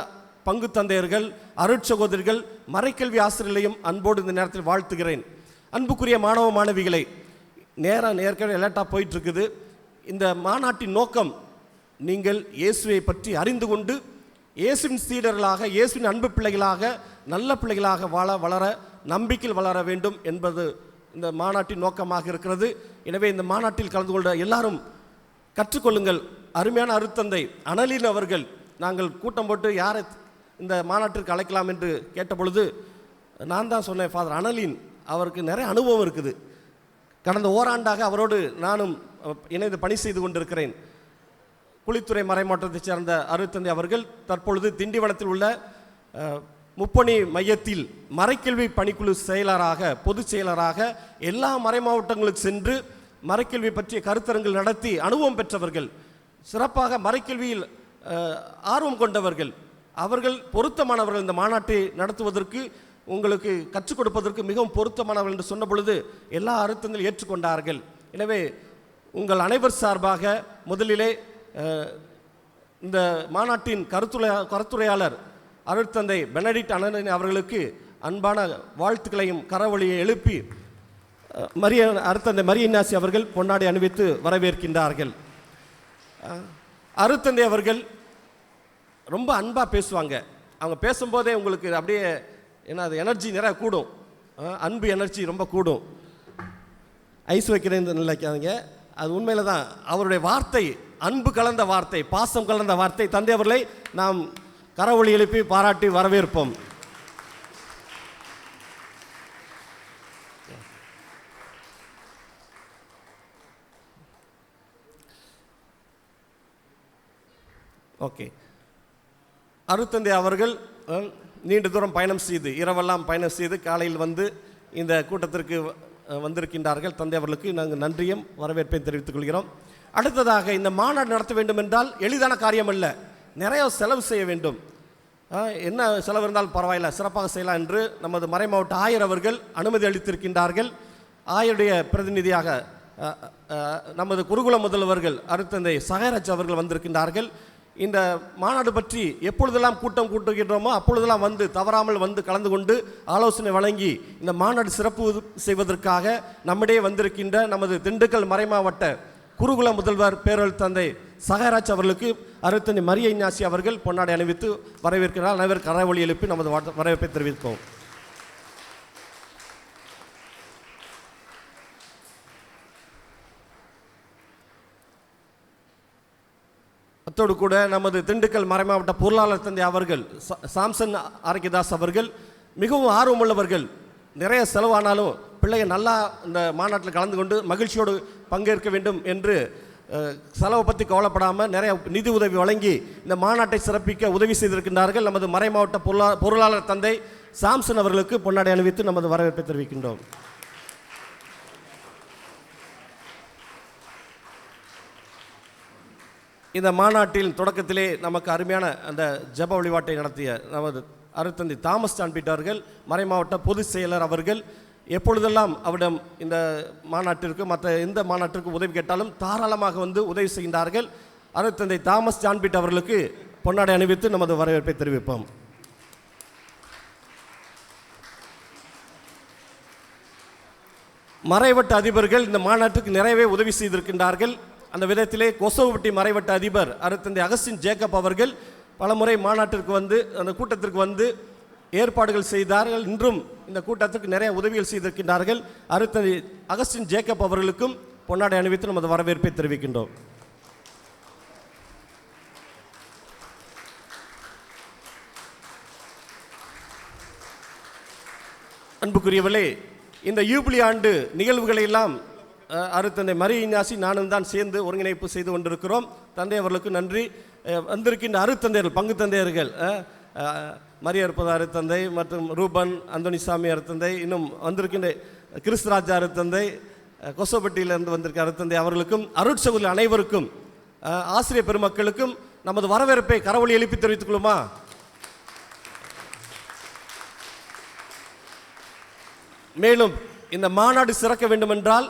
பங்கு தந்தையர்கள், அருட்சகோதரிகள், மறைக்கல்வி ஆசிரியர்களையும் அன்போடு இந்த நேரத்தில் வாழ்த்துகிறேன். அன்புக்குரிய மாணவ மாணவிகளை, நேரம் ஏற்கனவே லேட்டாக போயிட்டுருக்குது. இந்த மாநாட்டின் நோக்கம் நீங்கள் இயேசுவை பற்றி அறிந்து கொண்டு இயேசுவின் சீடர்களாக, இயேசுவின் அன்பு பிள்ளைகளாக, நல்ல பிள்ளைகளாக வளர நம்பிக்கையில் வளர வேண்டும் என்பது இந்த மாநாட்டின் நோக்கமாக இருக்கிறது. எனவே இந்த மாநாட்டில் கலந்து கொண்ட எல்லாரும் கற்றுக்கொள்ளுங்கள். அருமையான அருத்தந்தை அனலின் அவர்கள், நாங்கள் கூட்டம் போட்டு யாரை இந்த மாநாட்டிற்கு அழைக்கலாம் என்று கேட்டபொழுது நான் தான் சொன்னேன், ஃபாதர் அனலின் அவருக்கு நிறைய அனுபவம் இருக்குது. கடந்த ஓராண்டாக அவரோடு நானும் இணைந்து பணி செய்து கொண்டிருக்கிறேன். குளித்துறை மறைமாவட்டத்தைச் சேர்ந்த அருத்தந்தை அவர்கள் தற்பொழுது திண்டிவனத்தில் உள்ள முப்பணி மையத்தில் மறைக்கல்வி பணிக்குழு செயலராக, பொதுச் செயலராக எல்லா மறைமாவட்டங்களுக்கு சென்று மறைக்கல்வி பற்றிய கருத்தரங்கள் நடத்தி அனுபவம் பெற்றவர்கள், சிறப்பாக மறைக்கல்வியில் ஆர்வம் கொண்டவர்கள், அவர்கள் பொருத்தமானவர்கள். இந்த மாநாட்டை நடத்துவதற்கு, உங்களுக்கு கற்றுக் கொடுப்பதற்கு மிகவும் பொருத்தமானவர்கள் என்று சொன்ன பொழுது எல்லா அருத்தங்களும் ஏற்றுக்கொண்டார்கள். எனவே உங்கள் அனைவர் சார்பாக முதலிலே இந்த மாநாட்டின் கருத்துரையாளர் அருட்தந்தை பெனடிக்ட் அனலின் அவர்களுக்கு அன்பான வாழ்த்துக்களையும் கரவொலியை எழுப்பி அருட்தந்தை மரிய இன்னாசி அவர்கள் பொன்னாடை அணிவித்து வரவேற்கின்றார்கள். அருட்தந்தை அவர்கள் ரொம்ப அன்பாக பேசுவாங்க. அவங்க பேசும்போதே உங்களுக்கு அப்படியே என்ன, அது எனர்ஜி நிறைய கூடும், அன்பு எனர்ஜி ரொம்ப கூடும். ஐஸ் வைக்கிறேன்னு நினைக்காதீங்க, அது உண்மையில் தான். அவருடைய வார்த்தை அன்பு கலந்த வார்த்தை, பாசம் கலந்த வார்த்தை. தந்தை அவர்களை நாம் கரவொலி எழுப்பி பாராட்டி வரவேற்போம். ஓகே. அருட்தந்தை அவர்கள் நீண்ட தூரம் பயணம் செய்து, இரவெல்லாம் பயணம் செய்து காலையில் வந்து இந்த கூட்டத்திற்கு வந்திருக்கின்றார்கள். தந்தை அவர்களுக்கு நாங்கள் நன்றியும் வரவேற்பையும் தெரிவித்துக் கொள்கிறோம். அடுத்ததாக, இந்த மாநாடு நடத்த வேண்டும் என்றால் எளிதான காரியம் அல்ல, நிறைய செலவு செய்ய வேண்டும். என்ன செலவு இருந்தாலும் பரவாயில்ல, சிறப்பாக செய்யலாம் என்று நமது மறைமாவட்ட ஆயர் அவர்கள் அனுமதி அளித்திருக்கின்றார்கள். ஆயருடைய பிரதிநிதியாக நமது குருகுல முதல்வர்கள் அருட்தந்தை சகாயராஜ் அவர்கள் வந்திருக்கின்றார்கள். இந்த மாநாடு பற்றி எப்பொழுதெல்லாம் கூட்டம் கூட்டுகின்றோமோ அப்பொழுதெல்லாம் வந்து தவறாமல் வந்து கலந்து கொண்டு ஆலோசனை வழங்கி இந்த மாநாடு சிறப்பு செய்வதற்காக நம்மிடையே வந்திருக்கின்ற நமது திண்டுக்கல் மறைமாவட்ட குருகுல முதல்வர் பேரருட்தந்தை சகாயராஜ் அவர்களுக்கு அருட்தந்தை மரிய இன்னாசி அவர்கள் பொன்னாடை அணிவித்து வரவேற்கிறார். அனைவர் கரவொலி எழுப்பி நமது வரவேற்பை தெரிவிப்போம். அத்தோடு கூட நமது திண்டுக்கல் மறைமாவட்ட பொருளாளர் தந்தை அவர்கள் சாம்சன் ஆரோக்கியதாஸ் அவர்கள் மிகவும் ஆர்வமுள்ளவர்கள். நிறைய செலவானாலும் பிள்ளைங்க நல்லா இந்த மாநாட்டில் கலந்து கொண்டு மகிழ்ச்சியோடு பங்கேற்க வேண்டும் என்று செலவை பற்றி கவலைப்படாமல் நிறைய நிதி உதவி வழங்கி இந்த மாநாட்டை சிறப்பிக்க உதவி செய்திருக்கின்றார்கள். நமது மறைமாவட்ட பொருளாளர் தந்தை சாம்சன் அவர்களுக்கு பொன்னாடை அணிவித்து நமது வரவேற்பை தெரிவிக்கின்றோம். இந்த மாநாட்டில் தொடக்கத்திலே நமக்கு அருமையான அந்த ஜப வழிபாட்டை நடத்திய நமது அருட்தந்தை தாமஸ் சான்பீட்டர் அவர்கள், மறைமாவட்ட பொதுச் செயலர் அவர்கள், எப்பொழுதெல்லாம் அவரிடம் இந்த மாநாட்டிற்கு மற்ற எந்த மாநாட்டிற்கு உதவி கேட்டாலும் தாராளமாக வந்து உதவி செய்கின்றார்கள். அருட்தந்தை தாமஸ் சான்பீட்டர் அவர்களுக்கு பொன்னாடை அணிவித்து நமது வரவேற்பை தெரிவிப்போம். மறைவட்ட அதிபர்கள் இந்த மாநாட்டுக்கு நிறையவே உதவி செய்திருக்கின்றார்கள். அந்த விதத்திலே கொசவப்பட்டி மறைவட்ட அதிபர் அருட்தந்தை அகஸ்டின் ஜேக்கப் அவர்கள் பலமுறை மாநாட்டிற்கு வந்து அந்த கூட்டத்திற்கு வந்து ஏற்பாடுகள் செய்தார்கள். இன்றும் இந்த கூட்டத்திற்கு நிறைய உதவிகள் செய்திருக்கின்றார்கள். அருட்தந்தை அகஸ்டின் ஜேக்கப் அவர்களுக்கும் பொன்னாடை அணிவித்து நமது வரவேற்பை தெரிவிக்கின்றோம். அன்புக்குரியவர்களே, இந்த யூபிலி ஆண்டு நிகழ்வுகளை எல்லாம் அருட்தந்தை மரிய இன்னாசி நானும் தான் சேர்ந்து ஒருங்கிணைப்பு செய்து கொண்டிருக்கிறோம். தந்தை அவர்களுக்கு நன்றி. வந்திருக்கின்ற அருட்தந்தையர்கள், பங்கு தந்தையர்கள், மரிய அற்புத அருட்தந்தை மற்றும் ரூபன் அந்தோனிசாமி அருட்தந்தை, இன்னும் வந்திருக்கின்ற கிறிஸ்துராஜா அருட்தந்தை, கொசோப்பட்டியிலிருந்து வந்திருக்க அருட்தந்தை அவர்களுக்கும், அருட்சகோதரி அனைவருக்கும், ஆசிரியர் பெருமக்களுக்கும் நமது வரவேற்பை கரவொலி எழுப்பி தெரிவித்துக் கொள்ளுமா? மேலும் இந்த மாநாடு சிறக்க வேண்டுமென்றால்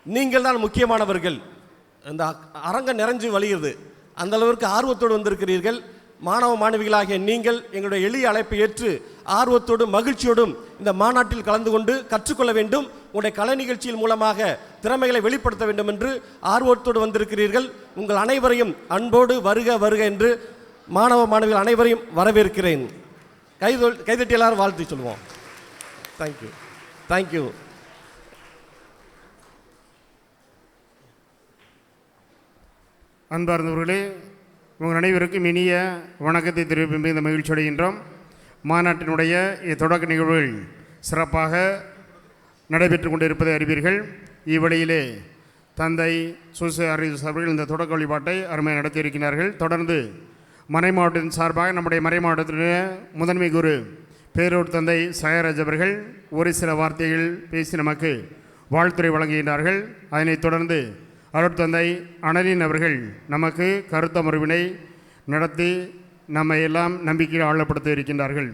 நீங்கள் தான் முக்கியமானவர்கள். இந்த அரங்கம் நிறைஞ்சு வழிகிறது, அந்த அளவிற்கு ஆர்வத்தோடு வந்திருக்கிறீர்கள். மாணவ மாணவிகளாகிய நீங்கள் எங்களுடைய எளிய அழைப்பை ஏற்று ஆர்வத்தோடும் மகிழ்ச்சியோடும் இந்த மாநாட்டில் கலந்து கொண்டு கற்றுக்கொள்ள வேண்டும், உங்களுடைய கலை நிகழ்ச்சியின் மூலமாக திறமைகளை வெளிப்படுத்த வேண்டும் என்று ஆர்வத்தோடு வந்திருக்கிறீர்கள். உங்கள் அனைவரையும் அன்போடு வருக வருக என்று மாணவ மாணவிகள் அனைவரையும் வரவேற்கிறேன். கைதட்டி எல்லாரும் வாழ்த்து சொல்லுவோம். Thank you, thank you. அன்பார்ந்தவர்களே, உங்கள் அனைவருக்கும் இனிய வணக்கத்தை தெரிவிப்போம். இந்த மகிழ்ச்சி அடைகின்றோம். மாநாட்டினுடைய தொடக்க நிகழ்வுகள் சிறப்பாக நடைபெற்று கொண்டிருப்பதை அறிவீர்கள். இவ்வழியிலே தந்தை சூசை ஆர்எஸ் அவர்கள் இந்த தொடக்க வழிபாட்டை அருமையாக நடத்தியிருக்கிறார்கள். தொடர்ந்து மறை மாவட்டத்தின் சார்பாக நம்முடைய மறை மாவட்டத்தினுடைய முதன்மை குரு பேரூர் தந்தை சாயராஜ் அவர்கள் ஒரு சில வார்த்தைகள் பேசி நமக்கு வாழ்த்துரை வழங்குகின்றார்கள். அதனைத் தொடர்ந்து அருட்தந்தை அனலின் அவர்கள் நமக்கு கருத்தமர்வினை நடத்தி நம்மை எல்லாம் நம்பிக்கையில் ஆழப்படுத்த இருக்கின்றார்கள்.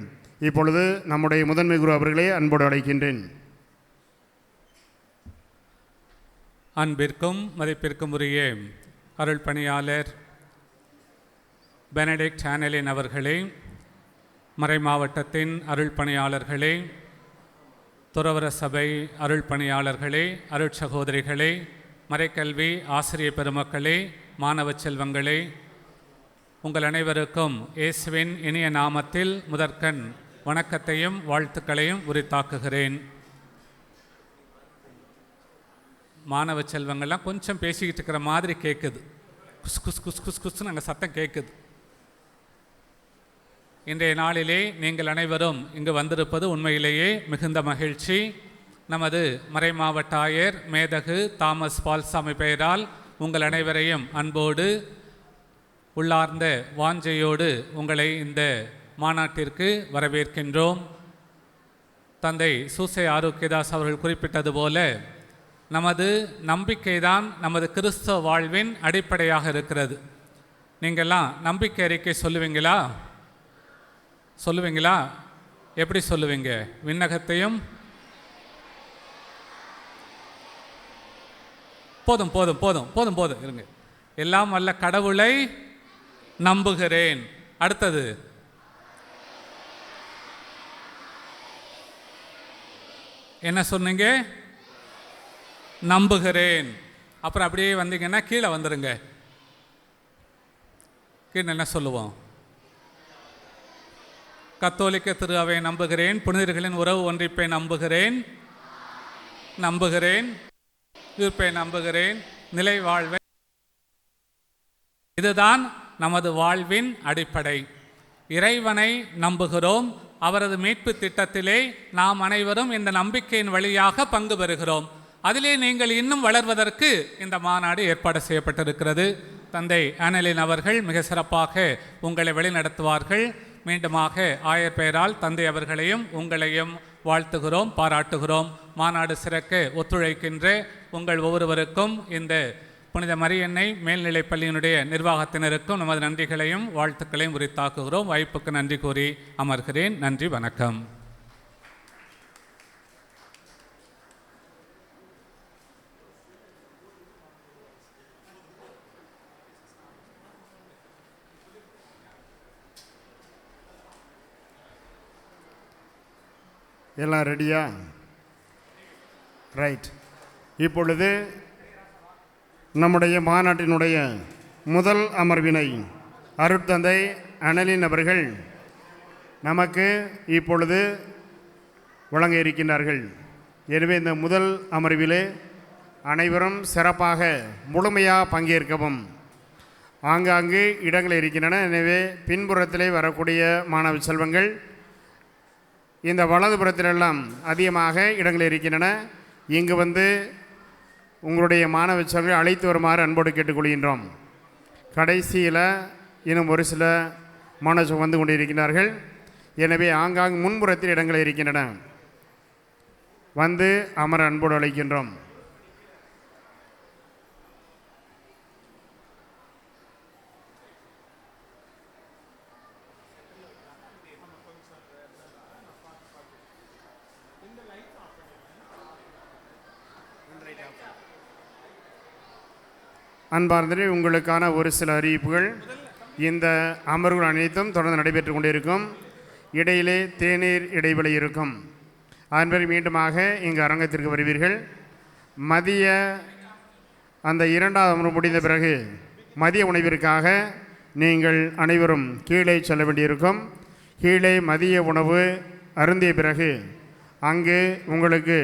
இப்பொழுது நம்முடைய முதன்மை குரு அவர்களை அன்போடு அழைக்கின்றேன். அன்பிற்கும் மதிப்பிற்கும் உரிய அருள் பணியாளர் பெனடிக்ட் ஆனலின் அவர்களே, மறை மாவட்டத்தின் அருள் பணியாளர்களே, துறவர சபை அருள் பணியாளர்களே, அருட்சகோதரிகளே, மறைக்கல்வி ஆசிரிய பெருமக்களே, மாணவ செல்வங்களே, உங்கள் அனைவருக்கும் இயேசுவின் இனிய நாமத்தில் முதற்கண் வணக்கத்தையும் வாழ்த்துக்களையும் உரித்தாக்குகிறேன். மாணவ செல்வங்கள்லாம் கொஞ்சம் பேசிக்கிட்டு இருக்கிற மாதிரி கேட்குது, குஸ் குஸ் குஸ் குஸ் குஸ்ன்னு அங்கே சத்தம் கேட்குது. இன்றைய நாளிலே நீங்கள் அனைவரும் இங்கு வந்திருப்பது உண்மையிலேயே மிகுந்த மகிழ்ச்சி. நமது மறை மாவட்ட ஆயர் மேதகு தாமஸ் பால்சாமி பெயரால் உங்கள் அனைவரையும் அன்போடு உள்ளார்ந்த வாஞ்சையோடு உங்களை இந்த மாநாட்டிற்கு வரவேற்கின்றோம். தந்தை சூசை ஆரோக்கியதாஸ் அவர்கள் குறிப்பிட்டது போல நமது நம்பிக்கைதான் நமது கிறிஸ்தவ வாழ்வின் அடிப்படையாக இருக்கிறது. நீங்கள்லாம் நம்பிக்கை அறிக்கை சொல்லுவீங்களா? எப்படி சொல்லுவீங்க? விண்ணகத்தையும் போதும் போதும் போதும் போதும் போதும் இருங்க. எல்லாம் வல்ல கடவுளை நம்புகிறேன். அடுத்தது என்ன சொன்னீங்க? நம்புகிறேன். அப்புறம் அப்படியே வந்தீங்கன்னா கீழே வந்துடுங்க. கீழே என்ன சொல்லுவோம்? கத்தோலிக்க திரு அவை நம்புகிறேன், புனிதர்களின் உறவு ஒன்றிப்பை நம்புகிறேன், இருப்பை நம்புகிறேன், நிலை வாழ்வை. இதுதான் நமது வாழ்வின் அடிப்படை. இறைவனை நம்புகிறோம். அவரது மீட்பு திட்டத்திலே நாம் அனைவரும் இந்த நம்பிக்கையின் வழியாக பங்கு பெறுகிறோம். அதிலே நீங்கள் இன்னும் வளர்வதற்கு இந்த மாநாடு ஏற்பாடு செய்யப்பட்டிருக்கிறது. தந்தை ஆனலின் அவர்கள் மிக சிறப்பாக உங்களை வழிநடத்துவார்கள். மீண்டுமாக ஆயர் பெயரால் தந்தை அவர்களையும் உங்களையும் வாழ்த்துகிறோம், பாராட்டுகிறோம். மாநாடு சிறக்க ஒத்துழைக்கின்ற உங்கள் ஒவ்வொருவருக்கும் இந்த புனித மரியன்னை மேல்நிலைப் பள்ளியினுடைய நிர்வாகத்தினருக்கும் நமது நன்றிகளையும் வாழ்த்துக்களையும் உரித்தாக்குகிறோம். வாய்ப்புக்கு நன்றி கூறி அமர்கிறேன். நன்றி, வணக்கம். எல்லாம் ரெடியா? ரைட். இப்பொழுது நம்முடைய மாநாட்டினுடைய முதல் அமர்வினை அருட்தந்தை அனலின் அவர்கள் நமக்கு இப்பொழுது வழங்க இருக்கின்றார்கள். எனவே இந்த முதல் அமர்விலே அனைவரும் சிறப்பாக முழுமையாக பங்கேற்கவும். ஆங்காங்கு இடங்கள் இருக்கின்றன. எனவே பின்புறத்திலே வரக்கூடிய மாணவ செல்வங்கள், இந்த வலதுபுறத்திலெல்லாம் அதிகமாக இடங்கள் இருக்கின்றன. இங்கு வந்து உங்களுடைய மாணவ செல்வங்களை அழைத்து வருமாறு அன்போடு கேட்டுக்கொள்கின்றோம். கடைசியில் இன்னும் ஒரு சில மாணவர்கள் வந்து கொண்டிருக்கிறார்கள். எனவே ஆங்காங்கு முன்புறத்தில் இடங்கள் இருக்கின்றன. வந்து அமர அன்போடு அழைக்கின்றோம். அன்பார்ந்தரே, உங்களுக்கான ஒரு சில அறிவிப்புகள். இந்த அமர்வுகள் அனைத்தும் தொடர்ந்து நடைபெற்று கொண்டிருக்கும். இடையிலே தேநீர் இடைவெளி இருக்கும். அதன்படி மீண்டுமாக இங்கு அரங்கத்திற்கு வருவீர்கள். மதிய அந்த 2வது அமர்வு முடிந்த பிறகு மதிய உணவிற்காக நீங்கள் அனைவரும் கீழே செல்ல வேண்டியிருக்கும். கீழே மதிய உணவு அருந்திய பிறகு அங்கு உங்களுக்கு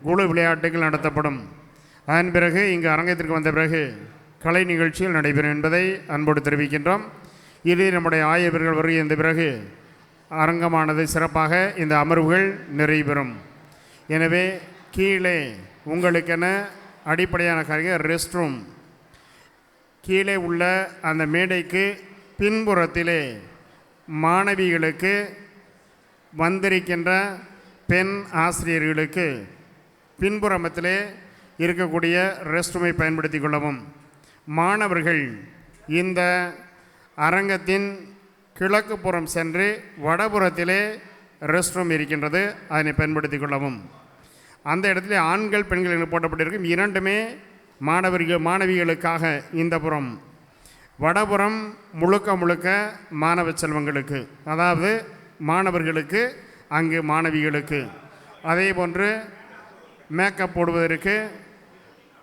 குழு விளையாட்டுகள் நடத்தப்படும். அதன் பிறகு இங்கு அரங்கத்திற்கு வந்த பிறகு கலை நிகழ்ச்சிகள் நடைபெறும் என்பதை அன்போடு தெரிவிக்கின்றோம். இது நம்முடைய ஆயவர்கள் வருகின்ற பிறகு அரங்கமானது சிறப்பாக இந்த அமர்வுகள் நிறைவேறும். எனவே கீழே உங்களுக்கென அடிப்படையான காரியம் ரெஸ்ட் ரூம் கீழே உள்ள அந்த மேடைக்கு பின்புறத்திலே மாணவிகளுக்கு வந்திருக்கின்ற பெண் ஆசிரியர்களுக்கு பின்புறமத்திலே இருக்கக்கூடிய ரெஸ்ட் ரூமை பயன்படுத்தி கொள்ளவும். மாணவர்கள் இந்த அரங்கத்தின் கிழக்கு புறம் சென்று வடபுறத்திலே ரெஸ்ட் ரூம் இருக்கின்றது, அதனை பயன்படுத்தி கொள்ளவும். அந்த இடத்துல ஆண்கள் பெண்கள் என்று போட்டப்பட்டிருக்கும். இரண்டுமே மாணவிகளுக்காக இந்த புறம். வடபுறம் முழுக்க முழுக்க மாணவ செல்வங்களுக்கு, அதாவது மாணவர்களுக்கு, அங்கு மாணவிகளுக்கு. அதே போன்று மேக்கப் போடுவதற்கு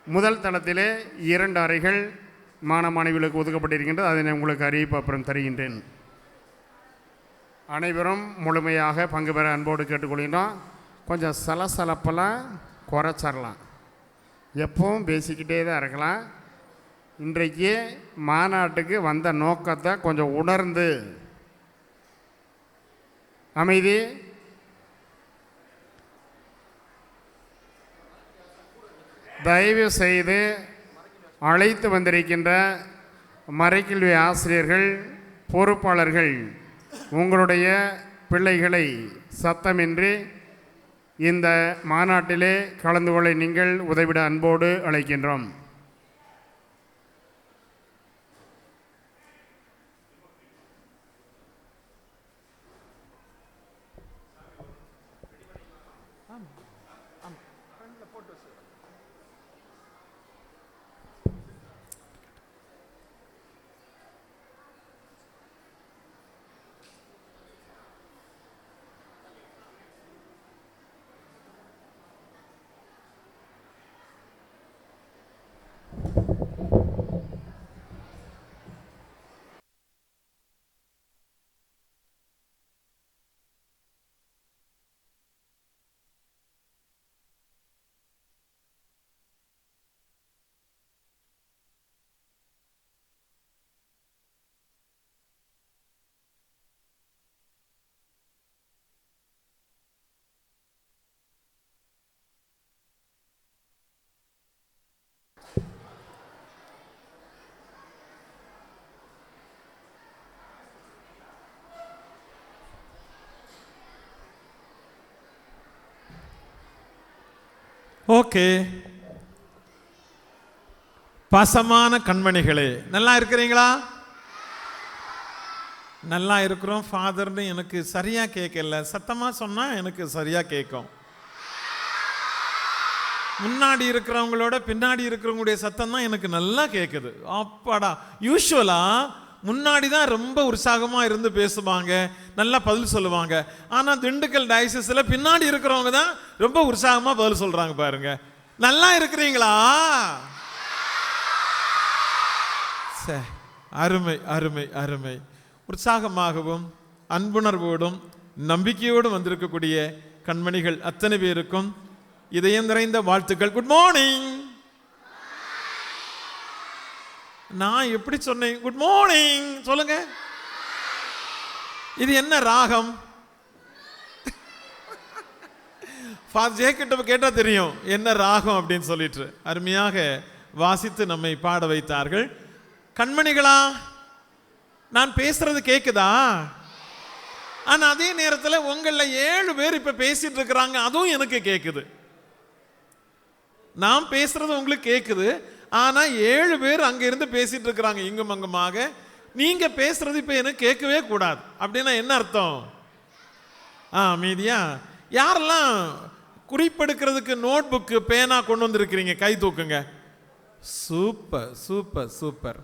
முதல் தளத்திலே 2 அறைகள் மாணவிகளுக்கு ஒதுக்கப்பட்டிருக்கின்றது. அதனை உங்களுக்கு அறிவிப்பு அப்புறம் தருகின்றேன். அனைவரும் முழுமையாக பங்கு பெற அன்போடு கேட்டுக்கொள்கின்றோம். கொஞ்சம் சலசலப்பெல்லாம் குறைச்சிடலாம், எப்பவும் பேசிக்கிட்டே தான் இருக்கலாம். இன்றைக்கு மாநாட்டுக்கு வந்த நோக்கத்தை கொஞ்சம் உணர்ந்து அமைதி. தயவு செய்து அழைத்து வந்திருக்கின்ற மறைக்கல்வி ஆசிரியர்கள், பொறுப்பாளர்கள், உங்களுடைய பிள்ளைகளை சத்தமின்றி இந்த மாநாட்டிலே கலந்து கொள்ள நீங்கள் உதவிட அன்போடு அழைக்கின்றோம். ஓகே, பாசமான கண்மணிகளே, நல்லா இருக்கிறீங்களா? நல்லா இருக்கிறோம் ஃபாதர்னு எனக்கு சரியா கேட்கல, சத்தமா சொன்னா எனக்கு சரியா கேட்கும். முன்னாடி இருக்கிறவங்களோட பின்னாடி இருக்கிறவங்களுடைய சத்தம் தான் எனக்கு நல்லா கேட்குது. அப்பாடா, யூஸ்வலா முன்னாடி தான் ரொம்ப உற்சாகமா இருந்து பேசுவாங்க, நல்லா பதில் சொல்லுவாங்க. ஆனா திண்டுக்கல் டயசிஸ்ல பின்னாடி இருக்கிறவங்க தான் ரொம்ப உற்சாகமா பதில் சொல்றாங்க. பாருங்க, நல்லா இருக்கிறீங்களா? அருமை அருமை அருமை. உற்சாகமாகவும் அன்புணர்வோடும் நம்பிக்கையோடும் வந்திருக்கக்கூடிய கண்மணிகள் அத்தனை பேருக்கும் இதயம் நிறைந்த வாழ்த்துக்கள். Good morning. நான் எப்படி சொன்னேன்? குட் மார்னிங் சொல்லுங்க. இது என்ன ராகம்? ஃபாதர் ஜேக்கிட்ட கேட்டா தெரியும் என்ன ராகம் அப்படின்னு சொல்லிட்டு அருமையாக வாசித்து நம்மை பாட வைத்தார்கள். கண்மணிகளா, நான் பேசுறது கேக்குதா? ஆனா அதே நேரத்தில் உங்கள 7 பேர் இப்ப பேசிட்டு இருக்கிறாங்க, அதுவும் எனக்கு கேக்குது. நான் பேசுறது உங்களுக்கு கேக்குது, ஆனா 7 பேர் அங்க இருந்து பேசிட்டு இருக்கிறாங்க இங்கும் அங்குமாக. நீங்க பேசுறது இப்ப எனக்கு கேட்கவே கூடாது. அப்படின்னா என்ன அர்த்தம்? மீதியா யாரெல்லாம் குறிப்பெடுக்கிறதுக்கு நோட் புக்கு பேனா கொண்டு வந்திருக்கிறீங்க? கை தூக்குங்க. Super super super,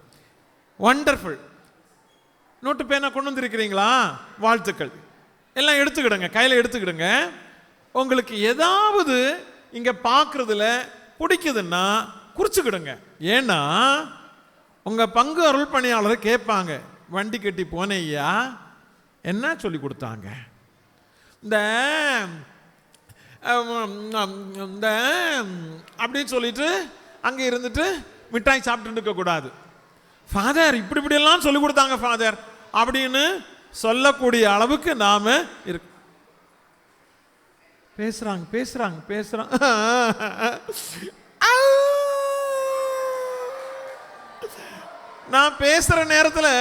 wonderful. Note பேனா கொண்டு வந்திருக்கிறீங்களா? வாழ்த்துக்கள். எல்லாம் எடுத்துக்கிடுங்க, கையில் எடுத்துக்கிடுங்க. உங்களுக்கு ஏதாவது இங்கே பார்க்குறதுல பிடிக்குதுன்னா குறிச்சுக்கிடுங்க. ஏன்னா உங்கள் பங்கு அருள் பணியாளர் கேட்பாங்க, வண்டி கட்டி போனேய்யா என்ன சொல்லி கொடுத்தாங்க? இந்த இந்த அப்படின்னு சொல்லிட்டு அங்கே இருந்துட்டு மிட்டாய் சாப்பிட்டு இருக்கக்கூடாது. ஃபாதர் இப்படி இப்படியெல்லாம் சொல்லி கொடுத்தாங்க ஃபாதர் அப்படின்னு சொல்லக்கூடிய அளவுக்கு நாம இருக்கு. பேசுறாங்க பேசுறாங்க பேசுறாங்க. நான் பேசுற நேரத்தில்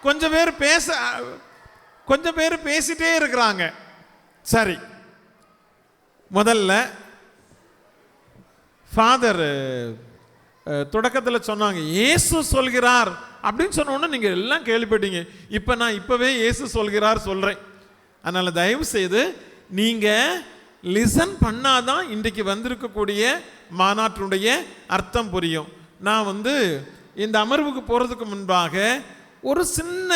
கொஞ்சம் பேர் பேசிட்டே இருக்கிறாங்க. சரி, முதல்ல ஃபாதர் தொடக்கத்தில் சொன்னாங்க இயேசு சொல்கிறார் அப்படின்னு சொன்ன உடனே நீங்கள் எல்லாம் கேள்விப்பட்டீங்க. இப்போ நான் இப்போவே இயேசு சொல்கிறார் சொல்கிறேன். அதனால் தயவு செய்து நீங்கள் லிசன் பண்ணாதான் இன்றைக்கு வந்திருக்கக்கூடிய மாநாட்டினுடைய அர்த்தம் புரியும். நான் இந்த அமர்வுக்கு போகிறதுக்கு முன்பாக ஒரு சின்ன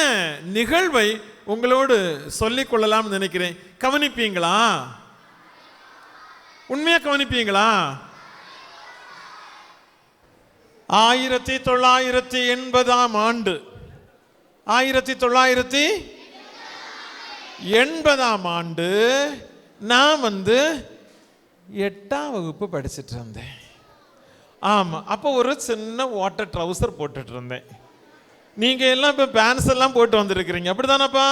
நிகழ்வை உங்களோடு சொல்லிக் கொள்ளலாம்னு நினைக்கிறேன். கவனிப்பீங்களா? உண்மையாக கவனிப்பீங்களா? 1980 ஆண்டு 1980 ஆண்டு நான் 8ஆம் வகுப்பு படிச்சுட்டு இருந்தேன். ஆமாம், அப்போ ஒரு சின்ன வாட்டர் ட்ரவுசர் போட்டுட்டு இருந்தேன். நீங்கள் எல்லாம் இப்போ பேண்ட்ஸ் எல்லாம் போட்டு வந்திருக்கிறீங்க, அப்படி தானப்பா?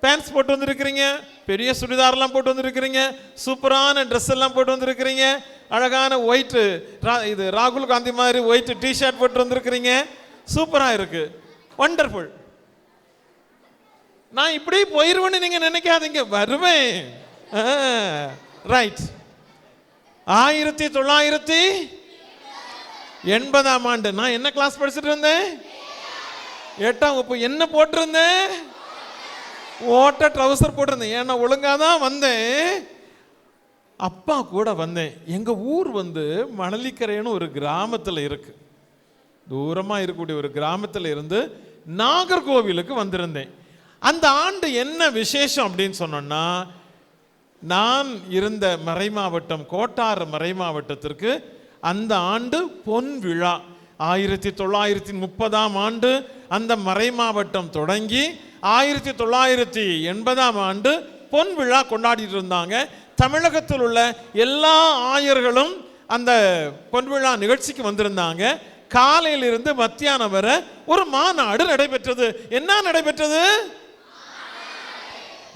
பேண்ட்ஸ் போட்டு வந்திருக்கிறீங்க, பெரிய சுடிதார்லாம் போட்டு வந்திருக்கிறீங்க, சூப்பரான ட்ரெஸ் எல்லாம் போட்டு வந்திருக்கிறீங்க, அழகான ஒயிட்டு இது ராகுல் காந்தி மாதிரி ஒயிட் டிஷர்ட் போட்டு வந்திருக்கிறீங்க, சூப்பராக இருக்கு, வண்டர்ஃபுல். நான் இப்படி போயிடுவேன்னு நீங்கள் நினைக்காதீங்க, வருவேன். ரைட். 1980 ஆண்டு நான் என்ன கிளாஸ் படிச்சுட்டு இருந்தேன்? 8ஆம் வகுப்பு. என்ன போட்டிருந்தேன்? வாட்டர் ட்ரவுசர் போட்டிருந்தேன். ஏன்னா ஒழுங்காக தான் வந்தேன், அப்பா கூட வந்தேன். எங்கள் ஊர் மணலிக்கரைன்னு ஒரு கிராமத்தில் இருக்கு, தூரமாக இருக்கக்கூடிய ஒரு கிராமத்தில் இருந்து நாகர்கோவிலுக்கு வந்திருந்தேன். அந்த ஆண்டு என்ன விசேஷம் அப்படின்னு சொன்னோன்னா, நான் இருந்த மறைமாவட்டம் கோட்டாறு மறைமாவட்டத்திற்கு அந்த ஆண்டு பொன் விழா. 1930 ஆண்டு அந்த மறைமாவட்டம் தொடங்கி 1980 ஆண்டு பொன் விழா கொண்டாடிட்டு இருந்தாங்க. தமிழகத்தில் உள்ள எல்லா ஆயர்களும் அந்த பொன் விழா நிகழ்ச்சிக்கு வந்திருந்தாங்க. காலையிலிருந்து மத்தியானம் வரை ஒரு மாநாடு நடைபெற்றது. என்ன நடைபெற்றது?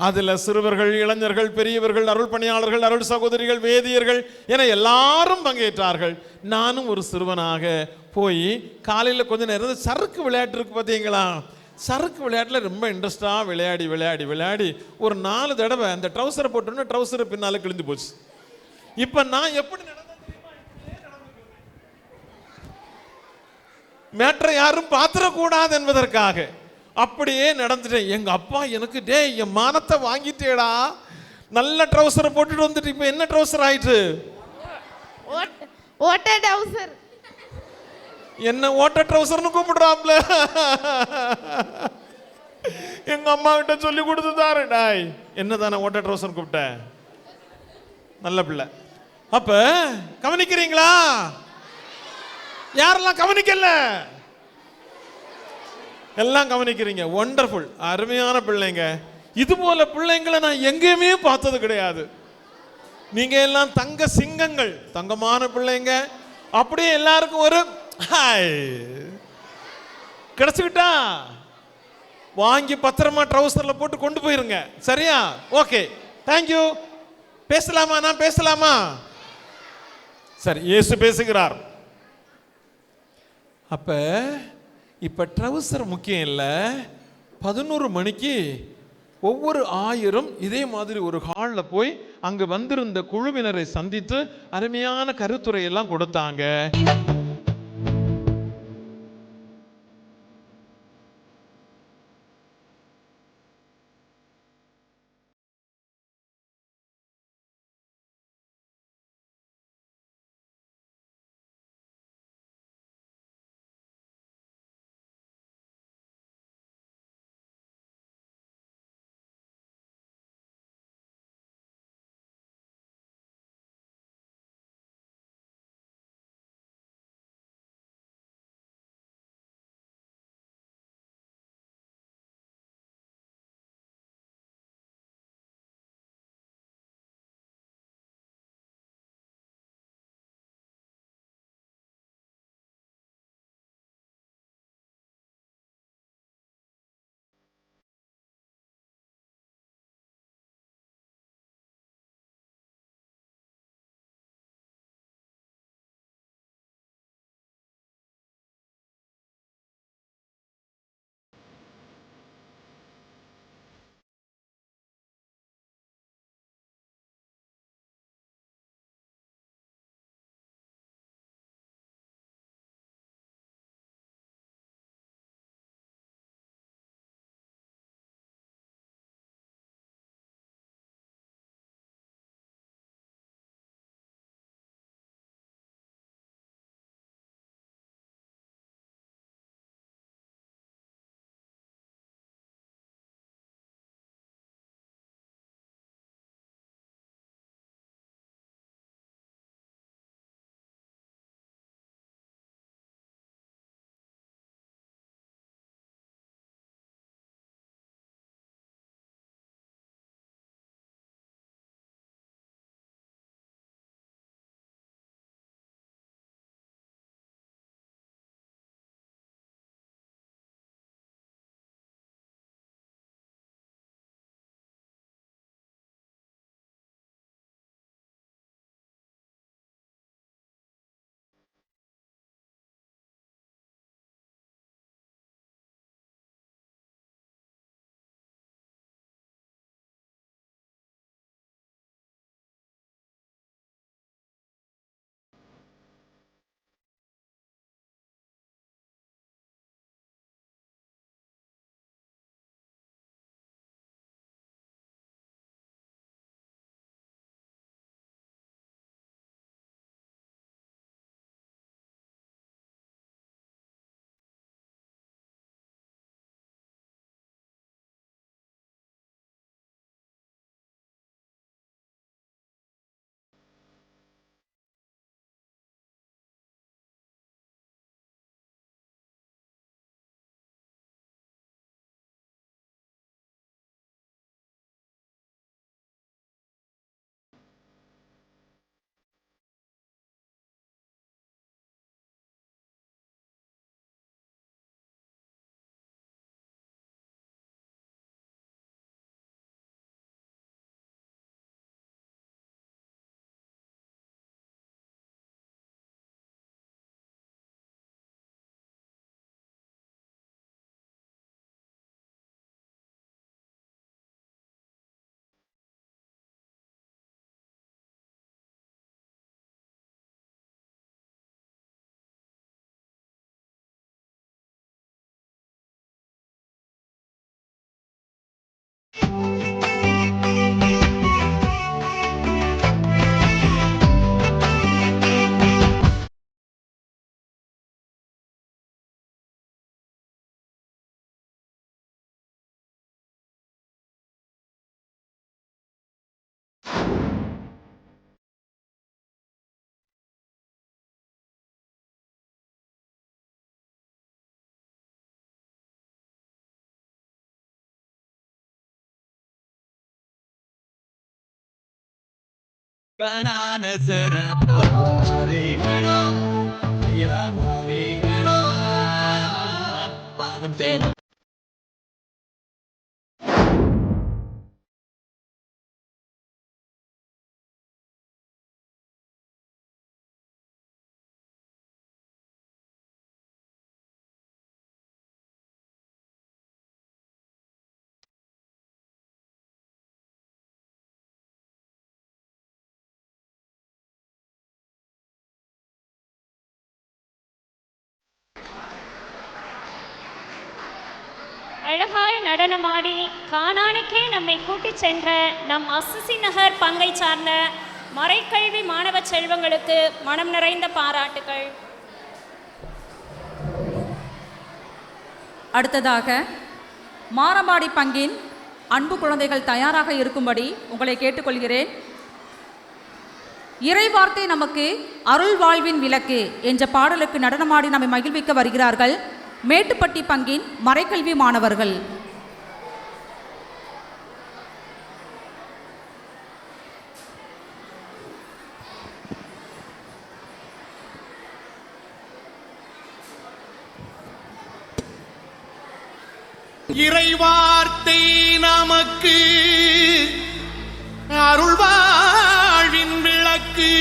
அதில் சிறுவர்கள், இளைஞர்கள், பெரியவர்கள், அருள் பணியாளர்கள், அருள் சகோதரிகள், வேதியர்கள் என எல்லாரும் பங்கேற்றார்கள். நானும் ஒரு சிறுவனாக போய் காலையில் கொஞ்ச நேரம் சறுக்கு விளையாட்டு இருக்கு பார்த்தீங்களா, சறுக்கு விளையாட்டில் ரொம்ப இன்ட்ரெஸ்டாக விளையாடி விளையாடி விளையாடி ஒரு 4 தடவை அந்த ட்ரௌசரை போட்டோன்னா ட்ரௌசரை பின்னால் கிழிந்து போச்சு. இப்போ நான் எப்படி மேட்டரை யாரும் பாத்திரக்கூடாது என்பதற்காக அப்படியே நடந்துட்டேன். எங்க அப்பா எனக்கு, டே என் மானத்தை வாங்கிட்டேடா, நல்ல ட்ரௌசரை போட்டுட்டு வந்துட்டு இப்போ என்ன ட்ரௌசர் ஆயிட்டு? ஓட்ட ட்ரௌசர். என்ன ஓட்ட ட்ரௌசர்னு கூப்பிடுறாப்ல. எங்க அம்மா கிட்ட சொல்லி கொடுத்துதாரு, டாய் என்னதானே ஓட்ட ட்ரௌசர் கூப்பிட்டேன், நல்ல பிள்ளை. அப்ப கவனிக்கிறீங்களா? யாரெல்லாம் கவனிக்கல? எல்லாம் கவனிக்கிறீங்க, ஒண்டர்ஃபுல், அருமையான பிள்ளைங்க. இது போல பிள்ளைங்களை நான் எங்கேயுமே பார்த்தது கிடையாது. நீங்க எல்லாம் தங்க சிங்கங்கள், தங்கமான பிள்ளைங்க. அப்படியே எல்லாருக்கும் ஒரு ஹாய் கிடைச்சுக்கிட்டா வாங்கி பத்திரமா ட்ரௌசர்ல போட்டு கொண்டு போயிருங்க. சரியா? Okay, thank you. பேசலாமா? நான் பேசலாமா? சரி, இயேசு பேசுகிறார். அப்ப இப்ப ட்ரௌசர் முக்கியம் இல்லை. 11 மணிக்கு ஒவ்வொரு ஆயரும் இதே மாதிரி ஒரு ஹாலில் போய் அங்கு வந்திருந்த குழுவினரை சந்தித்து அருமையான கருத்துரையெல்லாம் கொடுத்தாங்க. அழகாய் நடனமாடி கானானுக்கே நம்மை கூட்டிச் சென்ற நம் அசிசி நகர் பங்கை சார்ந்த மறைக்கல்வி மாணவ செல்வங்களுக்கு மனம் நிறைந்த பாராட்டுகள். அடுத்ததாக மாரம்பாடி பங்கின் அன்பு குழந்தைகள் தயாராக இருக்கும்படி உங்களை கேட்டுக்கொள்கிறேன். இறைவார்த்தை நமக்கு அருள் வாழ்வின் விளக்கு என்ற பாடலுக்கு நடனமாடி நம்மை மகிழ்விக்க வருகிறார்கள் மேட்டுப்பட்டி பங்கின் மறைக்கல்வி மாணவர்கள். இறைவார்த்தை நமக்கு அருள் வாழ்வின் விளக்கு.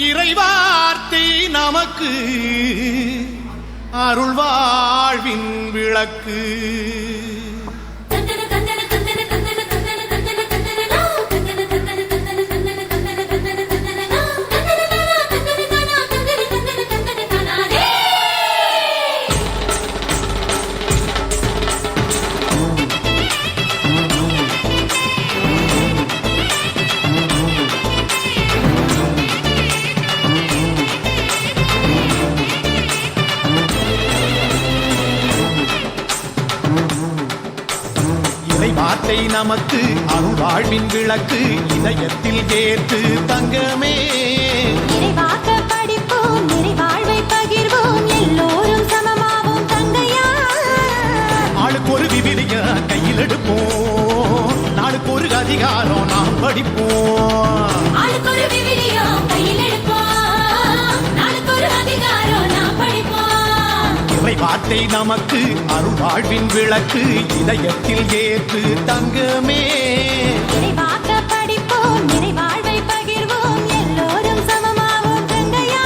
இறைவார்த்தை நமக்கு அருள் வாழ்வின் விளக்கு. வார்த்தை நமக்கு அருள் வாழ்வின் விளக்கு. இதயத்தில் ஏற்று தங்கமே நிறைவாக படிப்போம், நிறைவாழ்வை பகிர்வோம், எல்லோரும் சமமாவோம் தங்கையா. ஆளுக்கு ஒரு விவிலிய கையில் எடுப்போம், நாளுக்கு ஒரு அதிகாரம் நாம் படிப்போம். ஆளுக்கு ஒரு விவிலியம் கையில் எடுப்போம், நாளுக்கு ஒரு அதிகாரம் நாம் படிப்போம். இறை வார்த்தை நமக்கு அருள் வாழ்வின் விளக்கு. இதயத்தில் ஏற்று தங்கமே நிறைவாக படிப்போம், நிறைவாழ்வை பகிர்வோம், எல்லோரும் சமமாவோம் தங்கையா.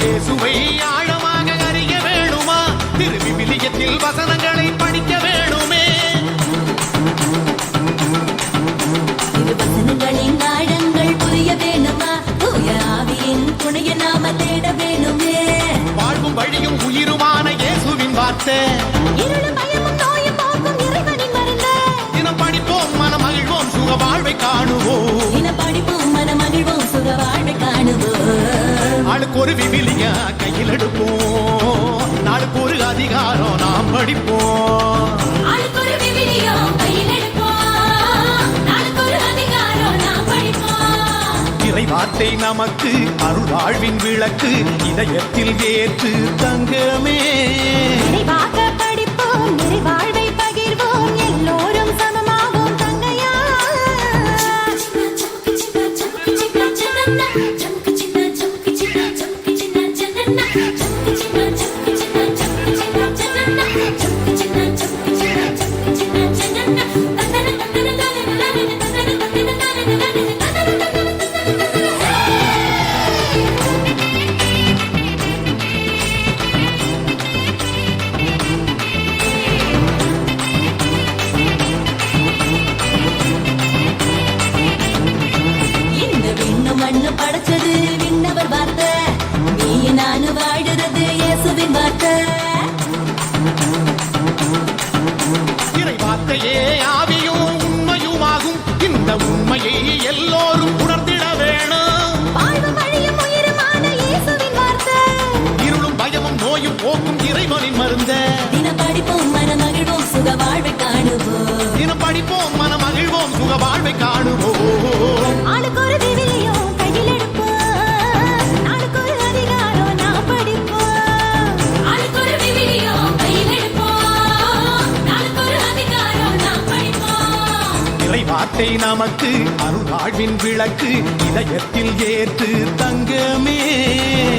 இயேசுவை ஆழமாக அறிய வேணுமா? திருவிவிலியத்தில் வசனங்களை படிக்க வேணுமே. வசனங்களின் ஆழங்கள் புரிய வேணுமா? தூய ஆவியின் துணையை நாம தேட வேணுமே. வாழ்வும் வழியும் உயிருமான இயேசுவின் வார்த்தை. இருளும் பயமும் நோயும் போக்கும் இறைவனின் மருந்து. தினம் படிப்போம், மனம் மகிழ்வோம், சுக வாழ்வை காணுவோம். தினம் படிப்போம், மனம் மகிழ்வோம், சுக வாழ்வை காணுவோம். ஆளுக்கு ஒரு விவிலிய கையில் எடுப்போம், நாளுக்கு ஒரு அதிகாரம் நாம் படிப்போம். ஆளுக்கு ஒரு விவிலியம் கையில் எடுப்போம், நாளுக்கு ஒரு அதிகாரம் நாம் படிப்போம். இறை வார்த்தை நமக்கு அருள் வாழ்வின் விளக்கு. இதயத்தில் ஏற்று தங்கமே நிறைவாக படிப்போம், நிறைவாழ்வை பகிர்வோம், எல்லோரும் சமமாவோம் தங்கையா. இந்த விண்ணு மண்ணு படைச்சது விண்ணவர் வார்த்தை, நீ நானு வாழுறது இயேசுவின் வார்த்தை. இறை வார்த்தையே ஆவியும் உண்மையுமாகும். உண்மையை எல்லோரும் உணர்ந்திட வேணும். இருளும் பயமும் நோயும் போக்கும் இறைவனின் மருந்த. தினம் படிப்போம் மன மகிழ்வோம் சுக வாழ்வை காணுவோம். தினம் படிப்போம் மன மகிழ்வோம் சுக வாழ்வை காணுவோம். ஆளுக்கு ஒரு விவிலியம் கையில் எடுப்போம். நாளுக்கு ஒரு அதிகாரம் நாம் படிப்போம். ஆளுக்கு ஒரு விவிலியம் கையில் எடுப்போம். நாளுக்கு ஒரு அதிகாரம் நாம் படிப்போம். இறை வார்த்தை நமக்கு அருள்வாழ்வின் விளக்கு இதயத்தில் ஏற்று தங்கமே.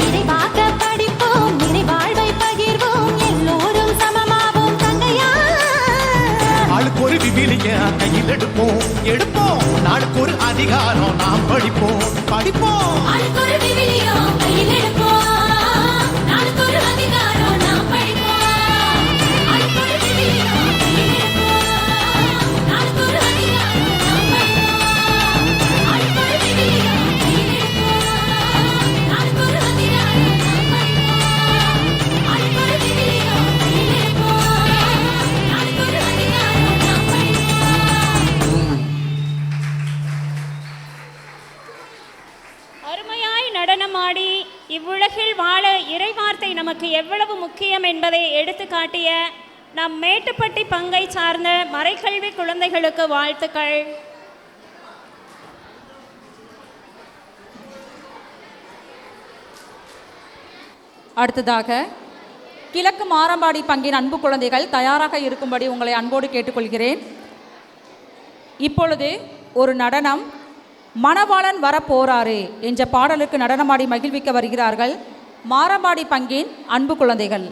இறை வார்த்தை படிப்போம் இறை வாழ்வை பகிர்வோம் எல்லோரும் சமமாவோம் தங்கையா. ஆளுக்கு ஒரு விவிலிய கையில் எடுப்போம் எடுப்போம். நாளுக்கு ஒரு அதிகாரம் நாம் படிப்போம் படிப்போம். ஆளுக்கு ஒரு விவிலியம் கையில் எடுப்போம். நாளுக்கு ஒரு அதிகாரம் நாம் படிப்போம். ஆளுக்கு ஒரு விவிலியம் கையில் எடுப்போம். நாளுக்கு ஒரு அதிகாரம் நாம் படிப்போம். ஆளுக்கு ஒரு விவிலியம் கையில் எடுப்போம். நாளுக்கு ஒரு அதிகாரம் நாம் படிப்போம். ஆளுக்கு ஒரு விவிலியம் கையில் எடுப்போம். நாளுக்கு ஒரு அதிகாரம் நாம் படிப்போம். அருமையாய் நடனமாடி இவ்வுலகில் வாழ இறைவார்த்தை நமக்கு எவ்வளவு முக்கியம் என்பதை எடுத்து காட்டிய நம் மேட்டுப்பட்டி பங்கை சார்ந்த மறைக்கல்வி குழந்தைகளுக்கு வாழ்த்துக்கள். அடுத்ததாக கிழக்கு மாரம்பாடி பங்கின் அன்பு குழந்தைகள் தயாராக இருக்கும்படி உங்களை அன்போடு கேட்டுக்கொள்கிறேன். இப்பொழுது ஒரு நடனம் மணவாளன் வர போறாரு என்ற பாடலுக்கு நடனமாடி மகிழ்விக்க வருகிறார்கள் மாரம்பாடி பங்கின் அன்பு குழந்தைகள்.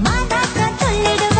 மாதாக்க சொல்லிடுவ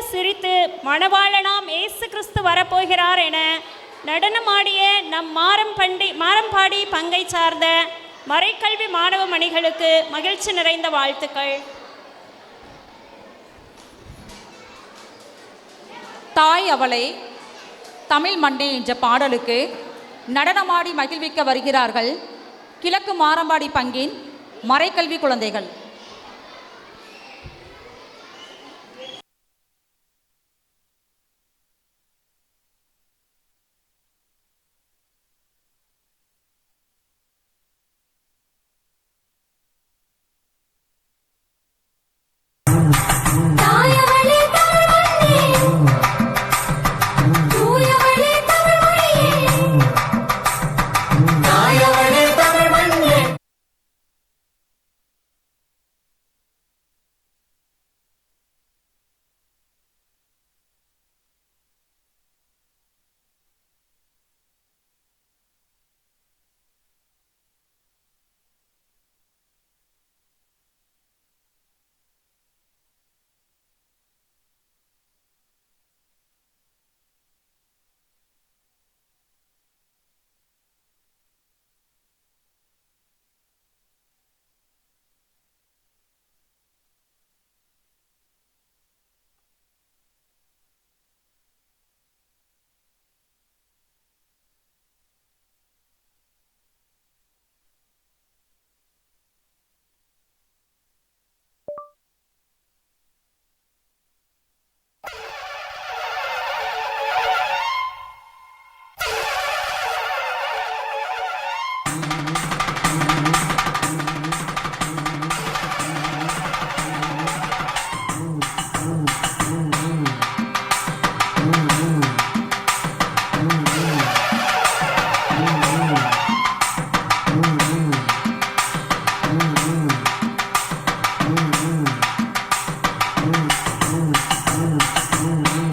சிரித்து மணவாளனாம் இயேசு கிறிஸ்து வரப்போகிறார் என நடனமாடிய நம் மாரம்பாடி பங்கை சார்ந்த மறைக்கல்வி மாணவ மணிகளுக்கு மகிழ்ச்சி நிறைந்த வாழ்த்துக்கள். தாய் அவளே தமிழ் மண்ணே என்ற பாடலுக்கு நடனமாடி மகிழ்விக்க வருகிறார்கள் கிழக்கு மாரம்பாடி பங்கின் மறைக்கல்வி குழந்தைகள்.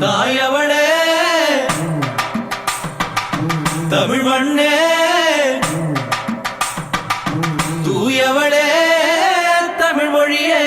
தாயவளே தமிழ் மண்ணே தூயவளே தமிழ் மொழியே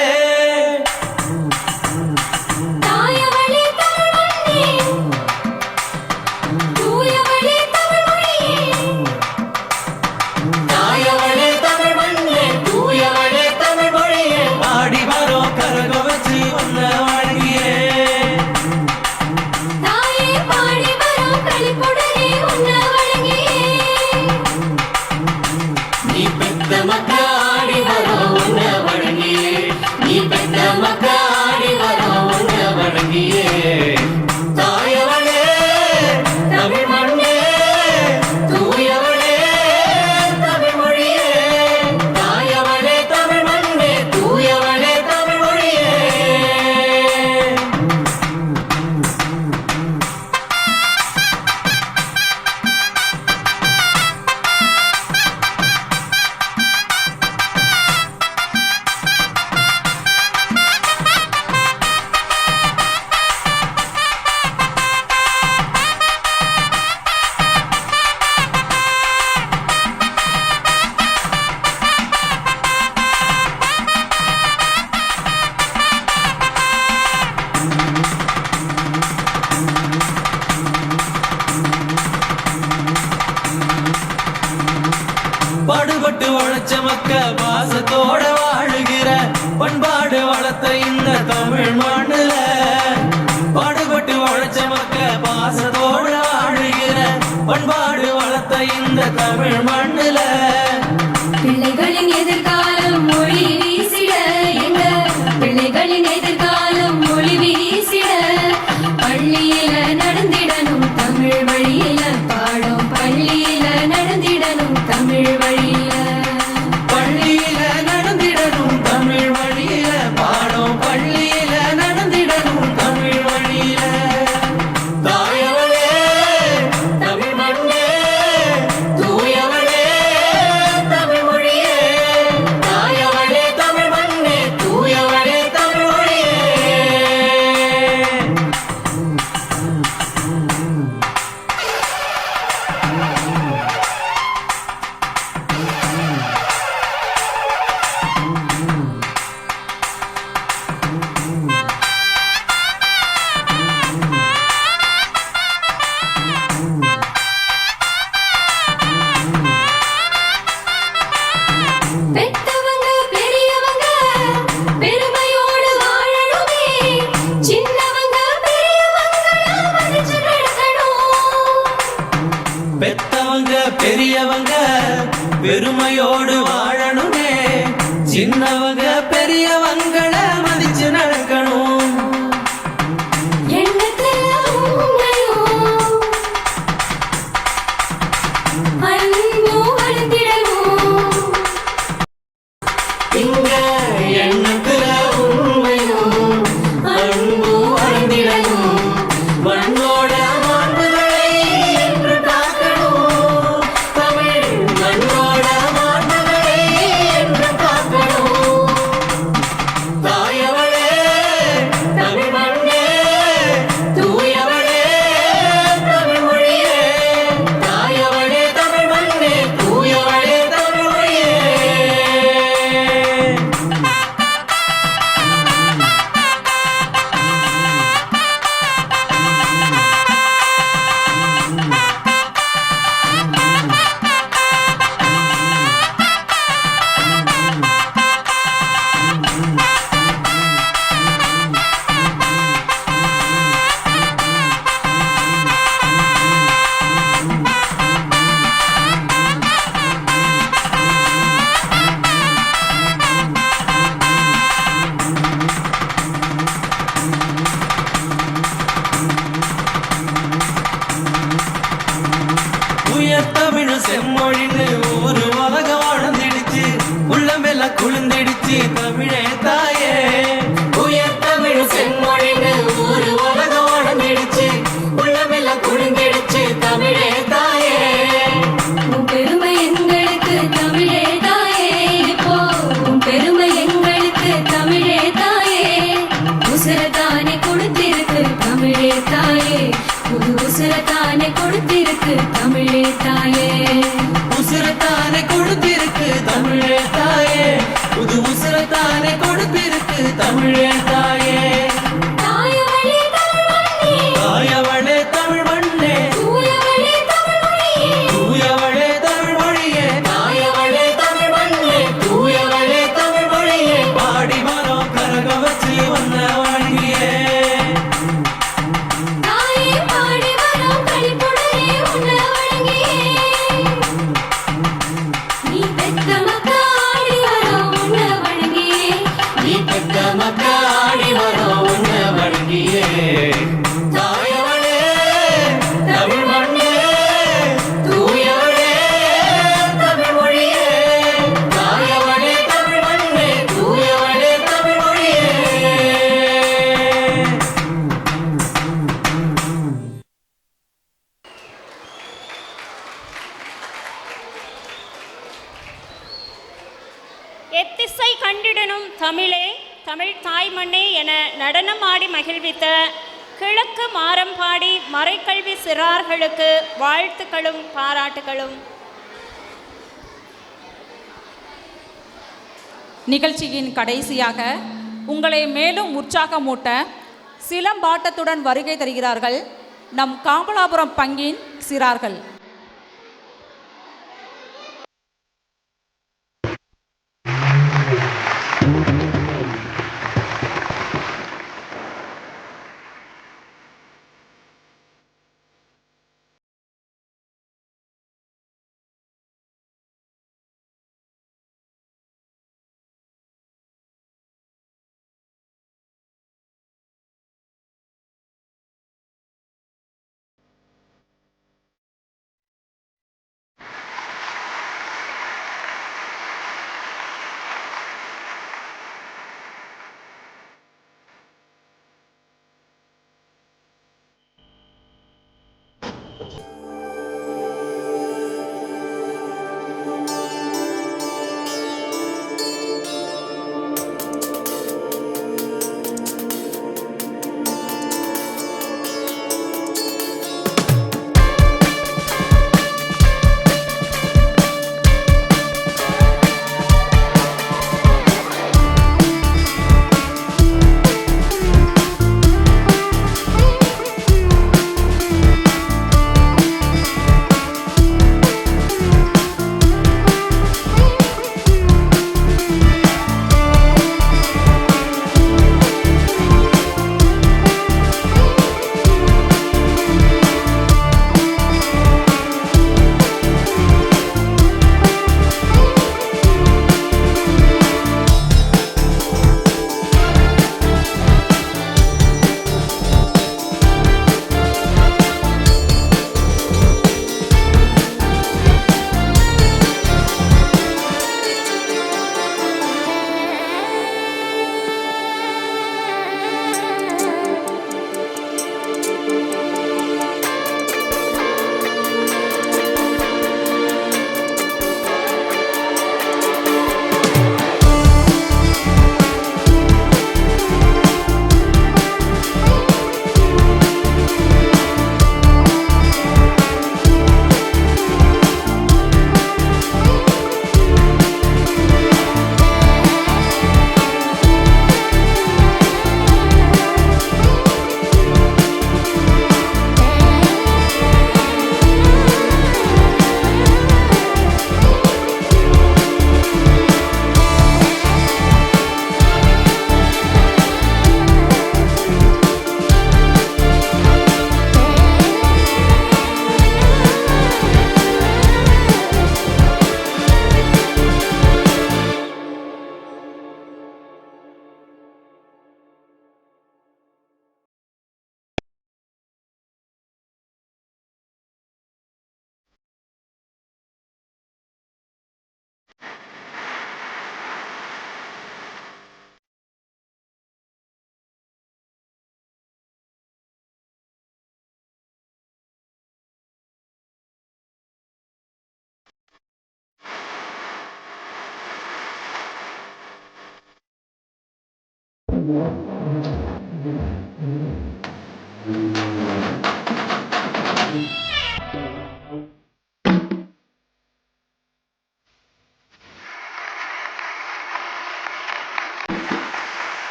பாடுபட்டு உழைச்ச மக்க பாசத்தோட வாழுகிற பண்பாடு வளர்த்த இந்த தமிழ் மண்ணுல பாடுபட்டு உழைச்ச மக்க பாசத்தோட வாழுகிற பண்பாடு வளர்த்த இந்த தமிழ் மண்ணுல பிள்ளைகளின் எதிர்காலம் மொழி வீசிட எங்க பிள்ளைகளின் எதிர்காலம் மொழி வீசிட பள்ளியில நடந்திடணும் தமிழ் வழியில பாடம் பள்ளியில நடந்திடணும் தமிழ் வழியில பள்ளியில நடந்திடணும் தமிழ் வழியில பாடம் பள்ளியில நடந்திடணும் தமிழ் வழியில தாயவளே தமிழ் மண்ணே தூயவளே பெரியவங்க பெருமையோடு வாழணுமே, சின்னவங்க பெரியவங்களை மதிச்சு நடக்கணும். எண்ணத்துல உண்மையும் அன்பும் வளர்ந்திடணும். இங்க எண்ணத்துல உண்மையும் அன்பும் வளர்ந்திடணும். மண்ணோட மாண்புகளை என்று காக்கணும். தமிழ் மண்ணோட மாண்புகளை என்று காக்கணும். தாயவளே தமிழ் மண்ணே, தூயவளே தமிழ் மொழியே. தாயவளே தமிழ் மண்ணே, தூயவளே தமிழ் மொழியே. உயர்த்தமிழ் செம்மொழின்னு ஒரு உலகம் வாழ்ந்துடுச்சு, உள்ளமெல்லாம் குளிர்ந்துடுச்சு தமிழே தாயே. உயர்த்தமிழ் செம்மொழின்னு ஒரு உலகம் வாழ்ந்துடுச்சு, உள்ளமெல்லாம் குளிர்ந்துடுச்சு தமிழே தாயே. உன் பெருமை எங்களுக்கு தமிழே தாயே, இப்போ உன் பெருமை எங்களுக்கு தமிழே தாயே. உசுரத்தானே கொடுத்திருக்கு தமிழே தாயே, புது உசுரத்தானே கொடுத்திருக்கு தமிழே தாயே. உசுரத்தானே கொடுத்திருக்கு தமிழே தாயே, புது உசுரத்தானே கொடுத்திருக்கு தமிழே தாயே. தாயவளே தமிழ் மண்ணே, தாயவளே தமிழ் மண்ணே, தூயவளே தமிழ் மொழியே. தூயவளே தமிழ் மொழியே. தாயவளே தமிழ் மண்ணே, தூயவளே தமிழ் மொழியே. பாடி வரோம் கரக வச்சு வந்த வழங்கியே. தாயே பாடி வரோம் களிப்புடனே உன்னை வணங்கியே. நீ பெத்த மக்காடி வரோம் உன்னை வணங்கியே. நீ பெற்ற மக்காடி வரோம் உன்னை வணங்கியே. தாயவளே தமிழ் மண்ணே, தூயவளே தமிழ் மொழியே. தாயவளே தமிழ் மண்ணே, தூயவளே தமிழ் மொழியே. எத்திசை கண்டிடனும் தமிழே, தமிழ் தாய் மண்ணே என நடனம் ஆடி மகிழ்வித்த கிழக்கு மாரம்பாடி மறைக்கல்வி சிறார்களுக்கு வாழ்த்துக்களும் பாராட்டுகளும். நிகழ்ச்சியின் கடைசியாக உங்களை மேலும் உற்சாகமூட்ட சிலம்பாட்டத்துடன் வருகை தருகிறார்கள் நம் காமலாபுரம் பங்கின் சிறார்கள்.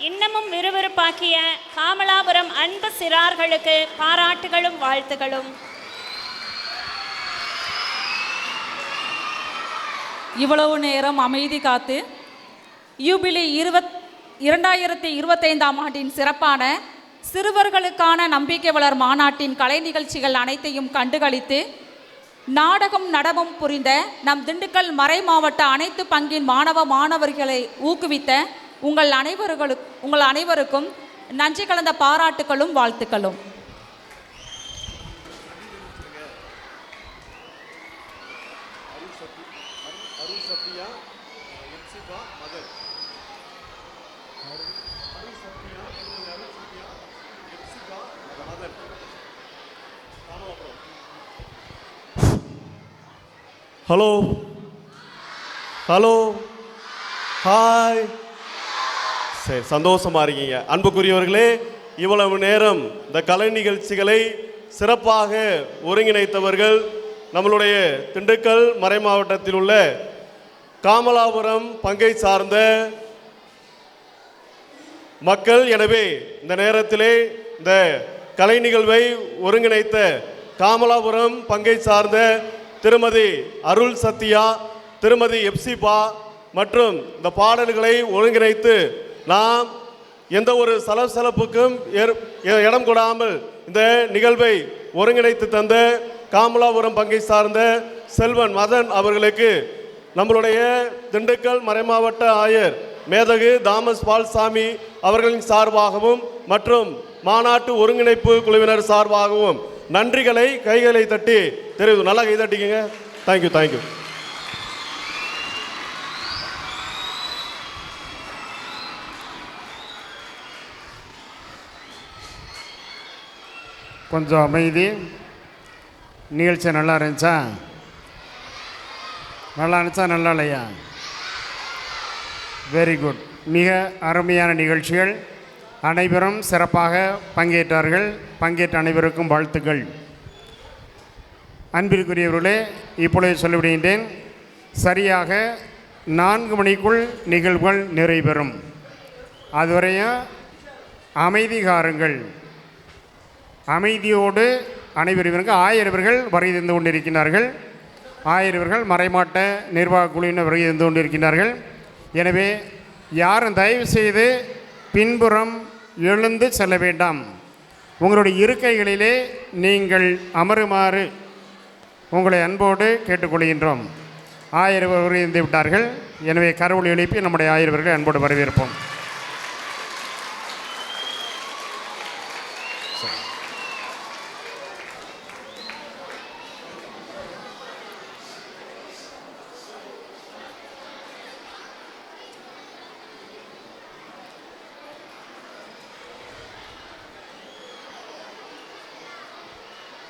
இன்னமும் விறுவிறுப்பாக்கிய காமலாபுரம் அன்பு சிறார்களுக்கு பாராட்டுகளும் வாழ்த்துகளும். இவ்வளவு நேரம் அமைதி காத்து யூபிலி 2025ஆம் ஆண்டின் சிறப்பான சிறுவர்களுக்கான நம்பிக்கை வளர் மாநாட்டின் கலை நிகழ்ச்சிகள் அனைத்தையும் கண்டுகளித்து நாடகம் நடனம் புரிந்த நம் திண்டுக்கல் மறை மாவட்ட அனைத்து பங்கின் மாணவர்களை ஊக்குவித்த உங்கள் அனைவருக்கும் நன்றி கலந்த பாராட்டுகளும் வாழ்த்துக்களும். Hello hello hi. சரி, சந்தோஷமா இருக்கீங்க. அன்புக்குரியவர்களே, இவ்வளவு நேரம் இந்த கலை நிகழ்ச்சிகளை சிறப்பாக ஒருங்கிணைத்தவர்கள் நம்மளுடைய திண்டுக்கல் மறை மாவட்டத்தில் உள்ள காமலாபுரம் பங்கை சார்ந்த மக்கள். எனவே இந்த நேரத்திலே இந்த கலை நிகழ்வை ஒருங்கிணைத்த காமலாபுரம் பங்கை சார்ந்த திருமதி அருள் சத்யா, திருமதி எப்சிபா மற்றும் இந்த பாடல்களை ஒருங்கிணைத்து நாம் எந்த ஒரு சலசலப்புக்கும் இடம் கொடாமல் இந்த நிகழ்வை ஒருங்கிணைத்து தந்த காமலாபுரம் பங்கை சார்ந்த செல்வன் மதன் அவர்களுக்கு நம்மளுடைய திண்டுக்கல் மறைமாவட்ட ஆயர் மேதகு தாமஸ் பால்சாமி அவர்களின் சார்பாகவும் மற்றும் மாநாட்டு ஒருங்கிணைப்பு குழுவினர் சார்பாகவும் நன்றிகளை கைகளை தட்டி தெரிவித்து. நல்லா கை தட்டிக்கங்க. Thank you thank you. கொஞ்சம் அமைதி. நிகழ்ச்சி நல்லா இருந்துச்சா? நல்லா இருந்துச்சா? நல்லா இல்லையா? Very good. மிக அருமையான நிகழ்ச்சிகள். அனைவரும் சிறப்பாக பங்கேற்றார்கள். பங்கேற்ற அனைவருக்கும் வாழ்த்துக்கள். அன்பிற்குரியவர்களே, இப்பொழுது சொல்லிவிடுகின்றேன். சரியாக 4 மணிக்குள் நிகழ்வுகள் நிறைவேறும். அதுவரையும் அமைதி காருங்கள். அமைதியோடு அனைவரும் ஆயரவர்கள் வருகை தந்து கொண்டிருக்கிறார்கள். ஆயரவர்கள் மறைமாட்ட நிர்வாக குழுவினர் வருகை தந்து கொண்டிருக்கிறார்கள். எனவே யாரும் தயவு செய்து பின்புறம் எழுந்து செல்ல வேண்டாம். உங்களுடைய இருக்கைகளிலே நீங்கள் அமருமாறு உங்களை அன்போடு கேட்டுக்கொள்கின்றோம். ஆயரவர்கள் வருகை தந்து விட்டார்கள். எனவே கரவொலி எழுப்பி நம்முடைய ஆயரவர்களை அன்போடு வரவேற்போம்.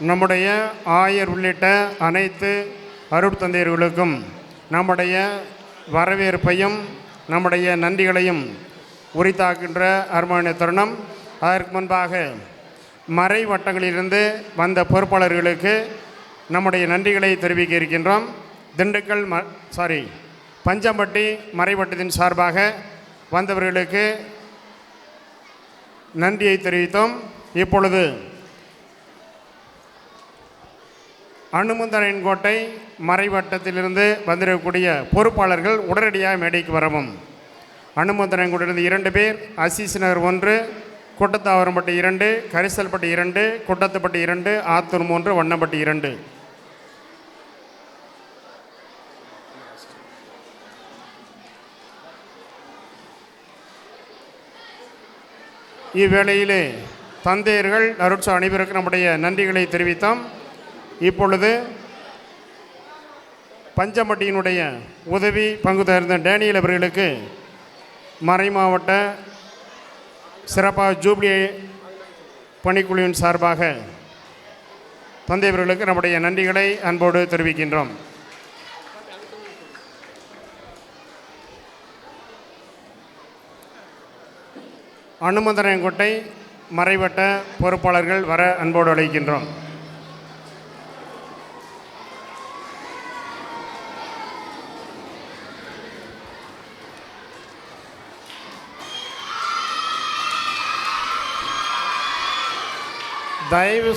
நம்முடைய ஆயர் உள்ளிட்ட அனைத்து அருட்தந்தையர்களுக்கும் நம்முடைய வரவேற்பையும் நம்முடைய நன்றிகளையும் உரித்தாக்கின்ற அருமையான தருணம். அதற்கு முன்பாக மறை வட்டங்களிலிருந்து வந்த பொறுப்பாளர்களுக்கு நம்முடைய நன்றிகளை தெரிவிக்க இருக்கின்றோம். திண்டுக்கல் பஞ்சம்பட்டி மறைவட்டத்தின் சார்பாக வந்தவர்களுக்கு நன்றியை தெரிவித்தோம். இப்பொழுது அனுமந்தரன்கோட்டை மறைவட்டத்திலிருந்து வந்திருக்கக்கூடிய பொறுப்பாளர்கள் உடனடியாக மேடைக்கு வரவும். அனுமந்தரன்கோட்டிலிருந்து 2 பேர், அசீஸ் நகர் 1, குட்டத்தாவரம்பட்டி 2, கரிசல்பட்டி 2, குட்டத்துப்பட்டி 2, ஆத்தூர் 3, வண்ணம்பட்டி 2. இவ்வேளையிலே தந்தையர்கள் அருட்சா அனைவருக்கும் நம்முடைய நன்றிகளை தெரிவித்தோம். இப்பொழுது பஞ்சம்பட்டியினுடைய உதவி பங்கு தருந்த டேனியல் அவர்களுக்கு மறைமாவட்ட சிறப்பாக ஜூப்ளி பணிக்குழுவின் சார்பாக தந்தையவர்களுக்கு நம்முடைய நன்றிகளை அன்போடு தெரிவிக்கின்றோம். அனுமந்தரன்கோட்டை மறைவட்ட பொறுப்பாளர்கள் வர அன்போடு அழைக்கின்றோம். தயவு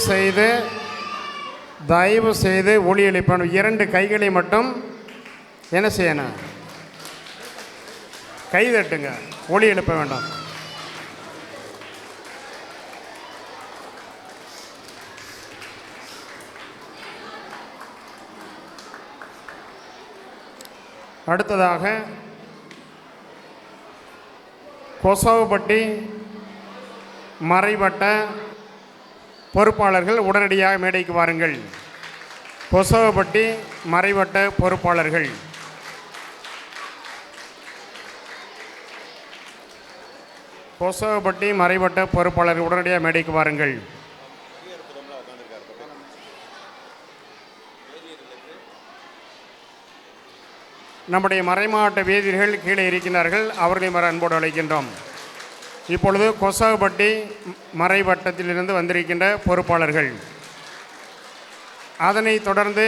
செய்து ஒளியளிப்பான 2 கைகளை மட்டும் என்ன செய்யணும், கை தட்டுங்க, ஒளி எழுப்ப வேண்டாம். அடுத்ததாக கொசவப்பட்டி மறைவட்ட பொறுப்பாளர்கள் உடனடியாக மேடைக்கு வாருங்கள். கொசவப்பட்டி மறைவட்ட பொறுப்பாளர்கள் உடனடியாக மேடைக்கு வாருங்கள். நம்முடைய மறைமாவட்ட வேதியர்கள் கீழே இருக்கின்றார்கள், அவர்களை மர அன்போடு அழைக்கின்றோம். இப்பொழுது கொசவப்பட்டி மறைவட்டத்திலிருந்து வந்திருக்கின்ற பொறுப்பாளர்கள், அதனைத் தொடர்ந்து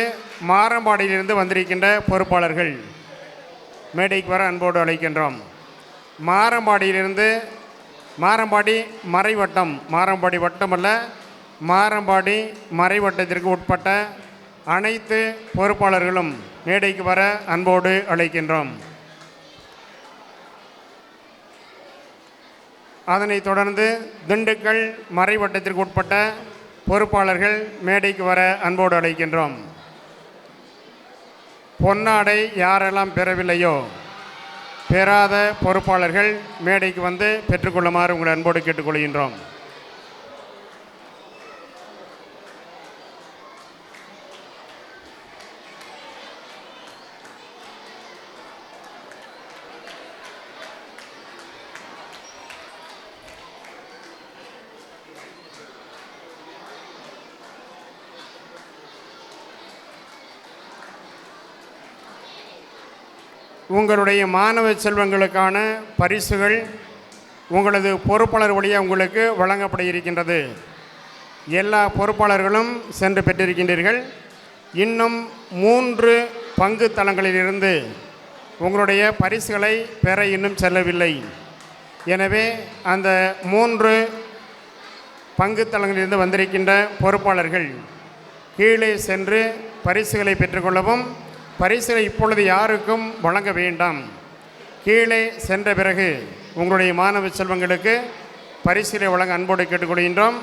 மாரம்பாடியிலிருந்து வந்திருக்கின்ற பொறுப்பாளர்கள் மேடைக்கு வர அன்போடு அழைக்கின்றோம். மாரம்பாடி மறைவட்டம், மாரம்பாடி வட்டமல்ல, மாரம்பாடி மறைவட்டத்திற்கு உட்பட்ட அனைத்து பொறுப்பாளர்களும் மேடைக்கு வர அன்போடு அழைக்கின்றோம். அதனைத் தொடர்ந்து திண்டுக்கல் மறைவட்டத்திற்கு உட்பட்ட பொறுப்பாளர்கள் மேடைக்கு வர அன்போடு அழைக்கின்றோம். பொன்னாடை யாரெல்லாம் பெறவில்லையோ பெறாத பொறுப்பாளர்கள் மேடைக்கு வந்து பெற்றுக்கொள்ளுமாறு உங்களை அன்போடு கேட்டுக்கொள்கின்றோம். உங்களுடைய மாணவ செல்வங்களுக்கான பரிசுகள் உங்களது பொறுப்பாளர் வழியாக உங்களுக்கு வழங்கப்பட இருக்கின்றது. எல்லா பொறுப்பாளர்களும் சென்று பெற்றிருக்கின்றீர்கள். இன்னும் 3 பங்கு தளங்களிலிருந்து உங்களுடைய பரிசுகளை பெற இன்னும் செல்லவில்லை. எனவே அந்த 3 பங்கு தளங்களிலிருந்து வந்திருக்கின்ற பொறுப்பாளர்கள் கீழே சென்று பரிசுகளை பெற்றுக்கொள்ளவும். பரிசுகளை இப்பொழுது யாருக்கும் வழங்க வேண்டாம். கீழே சென்ற பிறகு உங்களுடைய மாணவ செல்வங்களுக்கு பரிசுகளை வழங்க அன்போடு கேட்டுக்கொள்கின்றோம்.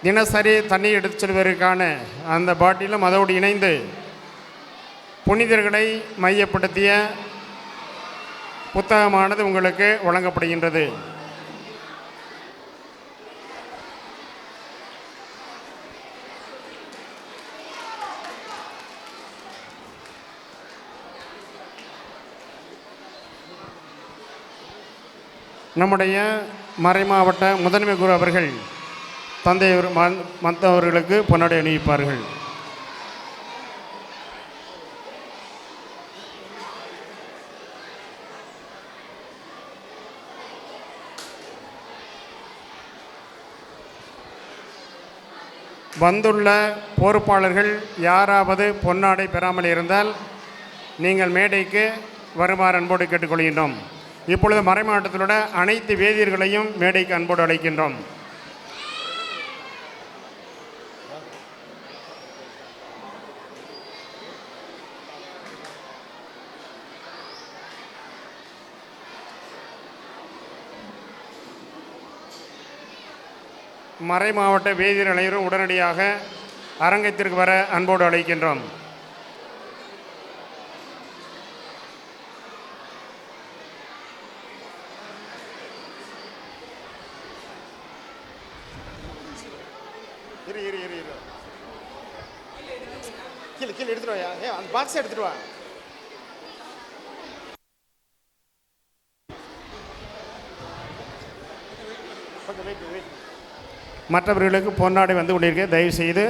தினசரி தண்ணீர் எடுத்து செல்வதற்கான அந்த பாட்டிலும் அதோடு இணைந்து புனிதர்களை மையப்படுத்திய புத்தகமானது உங்களுக்கு வழங்கப்படுகின்றது. நம்முடைய மறைமாவட்ட முதன்மை குரு அவர்கள் தந்தை மற்றவர்களுக்கு பொன்னாடை அணிவிப்பார்கள். வந்துள்ள பொறுப்பாளர்கள் யாராவது பொன்னாடை பெறாமல் இருந்தால் நீங்கள் மேடைக்கு வருமாறு அன்போடு கேட்டுக்கொள்கின்றோம். இப்பொழுது மறைமாவட்டத்தில் உள்ள அனைத்து வேதியர்களையும் மேடைக்கு அன்போடு அழைக்கின்றோம். மறை மாவட்ட வேதியர் அனைவரும் உடனடியாக அரங்கத்திற்கு வர அன்போடு அழைக்கின்றோம். கீழே எடுத்துட்டு வாயா, அந்த பாக்ஸ் எடுத்துட்டு வா. மற்றவர்களுக்கு பொன்னாடை வந்து கொண்டிருக்க தயவு செய்து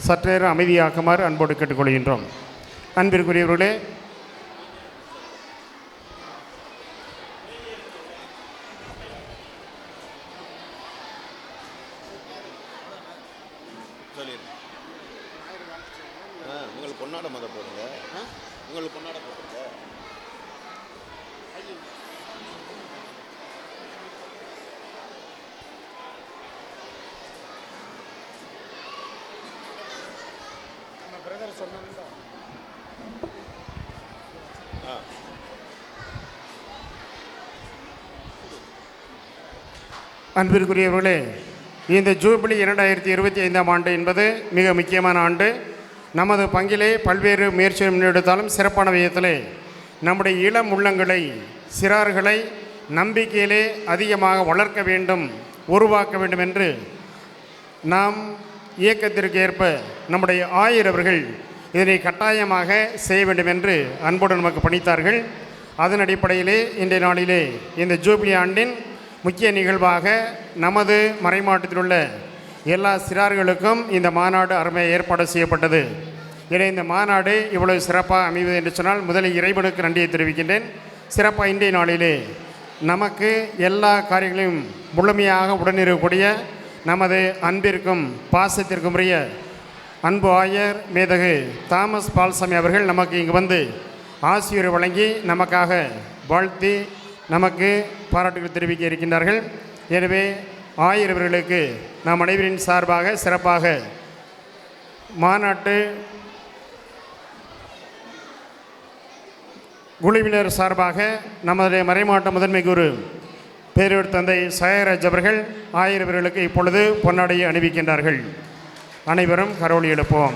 சற்றேரம் அமைதியாக்குமாறு அன்போடு கேட்டுக்கொள்கின்றோம். அன்பிற்குரியவர்களே, உங்களுக்கு பொன்னாடை மத போடுங்க, உங்களுக்கு பொன்னாடை போடுங்க. அன்பிற்குரியவர்களே, இந்த ஜூபிலி 2025ஆம் ஆண்டு என்பது மிக முக்கியமான ஆண்டு. நமது பங்கிலே பல்வேறு முயற்சிகள் முன்னெடுத்தாலும் சிறப்பான விதத்திலே நம்முடைய இளம் உள்ளங்களை, சிறார்களை நம்பிக்கையிலே அதிகமாக வளர்க்க வேண்டும், உருவாக்க வேண்டும் என்று நாம் இயக்கத்திற்கு ஏற்ப நம்முடைய ஆயரவர்கள் இதனை கட்டாயமாக செய்ய வேண்டும் என்று அன்போடு நமக்கு பணித்தார்கள். அதன் அடிப்படையிலே இன்றைய நாளிலே இந்த ஜூபிலி ஆண்டின் முக்கிய நிகழ்வாக நமது மறைமாவட்டத்தில் உள்ள எல்லா சிறார்களுக்கும் இந்த மாநாடு அருமையாக ஏற்பாடு செய்யப்பட்டது. எனவே இந்த மாநாடு இவ்வளவு சிறப்பாக அமைவது என்று சொன்னால் முதலில் இறைவனுக்கு நன்றியை தெரிவிக்கின்றேன். சிறப்பாக இன்றைய நாளிலே நமக்கு எல்லா காரியங்களையும் முழுமையாக உடனிருக்கக்கூடிய நமது அன்பிற்கும் பாசத்திற்கும் உரிய அன்பு ஆயர் மேதகு தாமஸ் பால்சாமி அவர்கள் நமக்கு இங்கு வந்து ஆசிரியரை வழங்கி நமக்காக வாழ்த்தி நமக்கு பாராட்டுகள் தெரிவிக்க இருக்கின்றார்கள். எனவே ஆயிரவர்களுக்கு நாம் அனைவரின் சார்பாக சிறப்பாக மாநாட்டு குழுவினர் சார்பாக நமது மறைமாவட்ட முதன்மை குரு பேரூர் தந்தை சாயராஜ் அவர்கள் ஆயிரவர்களுக்கு இப்பொழுது பொன்னாடையை அணிவிக்கின்றார்கள். அனைவரும் கரோலி எழுப்போம்.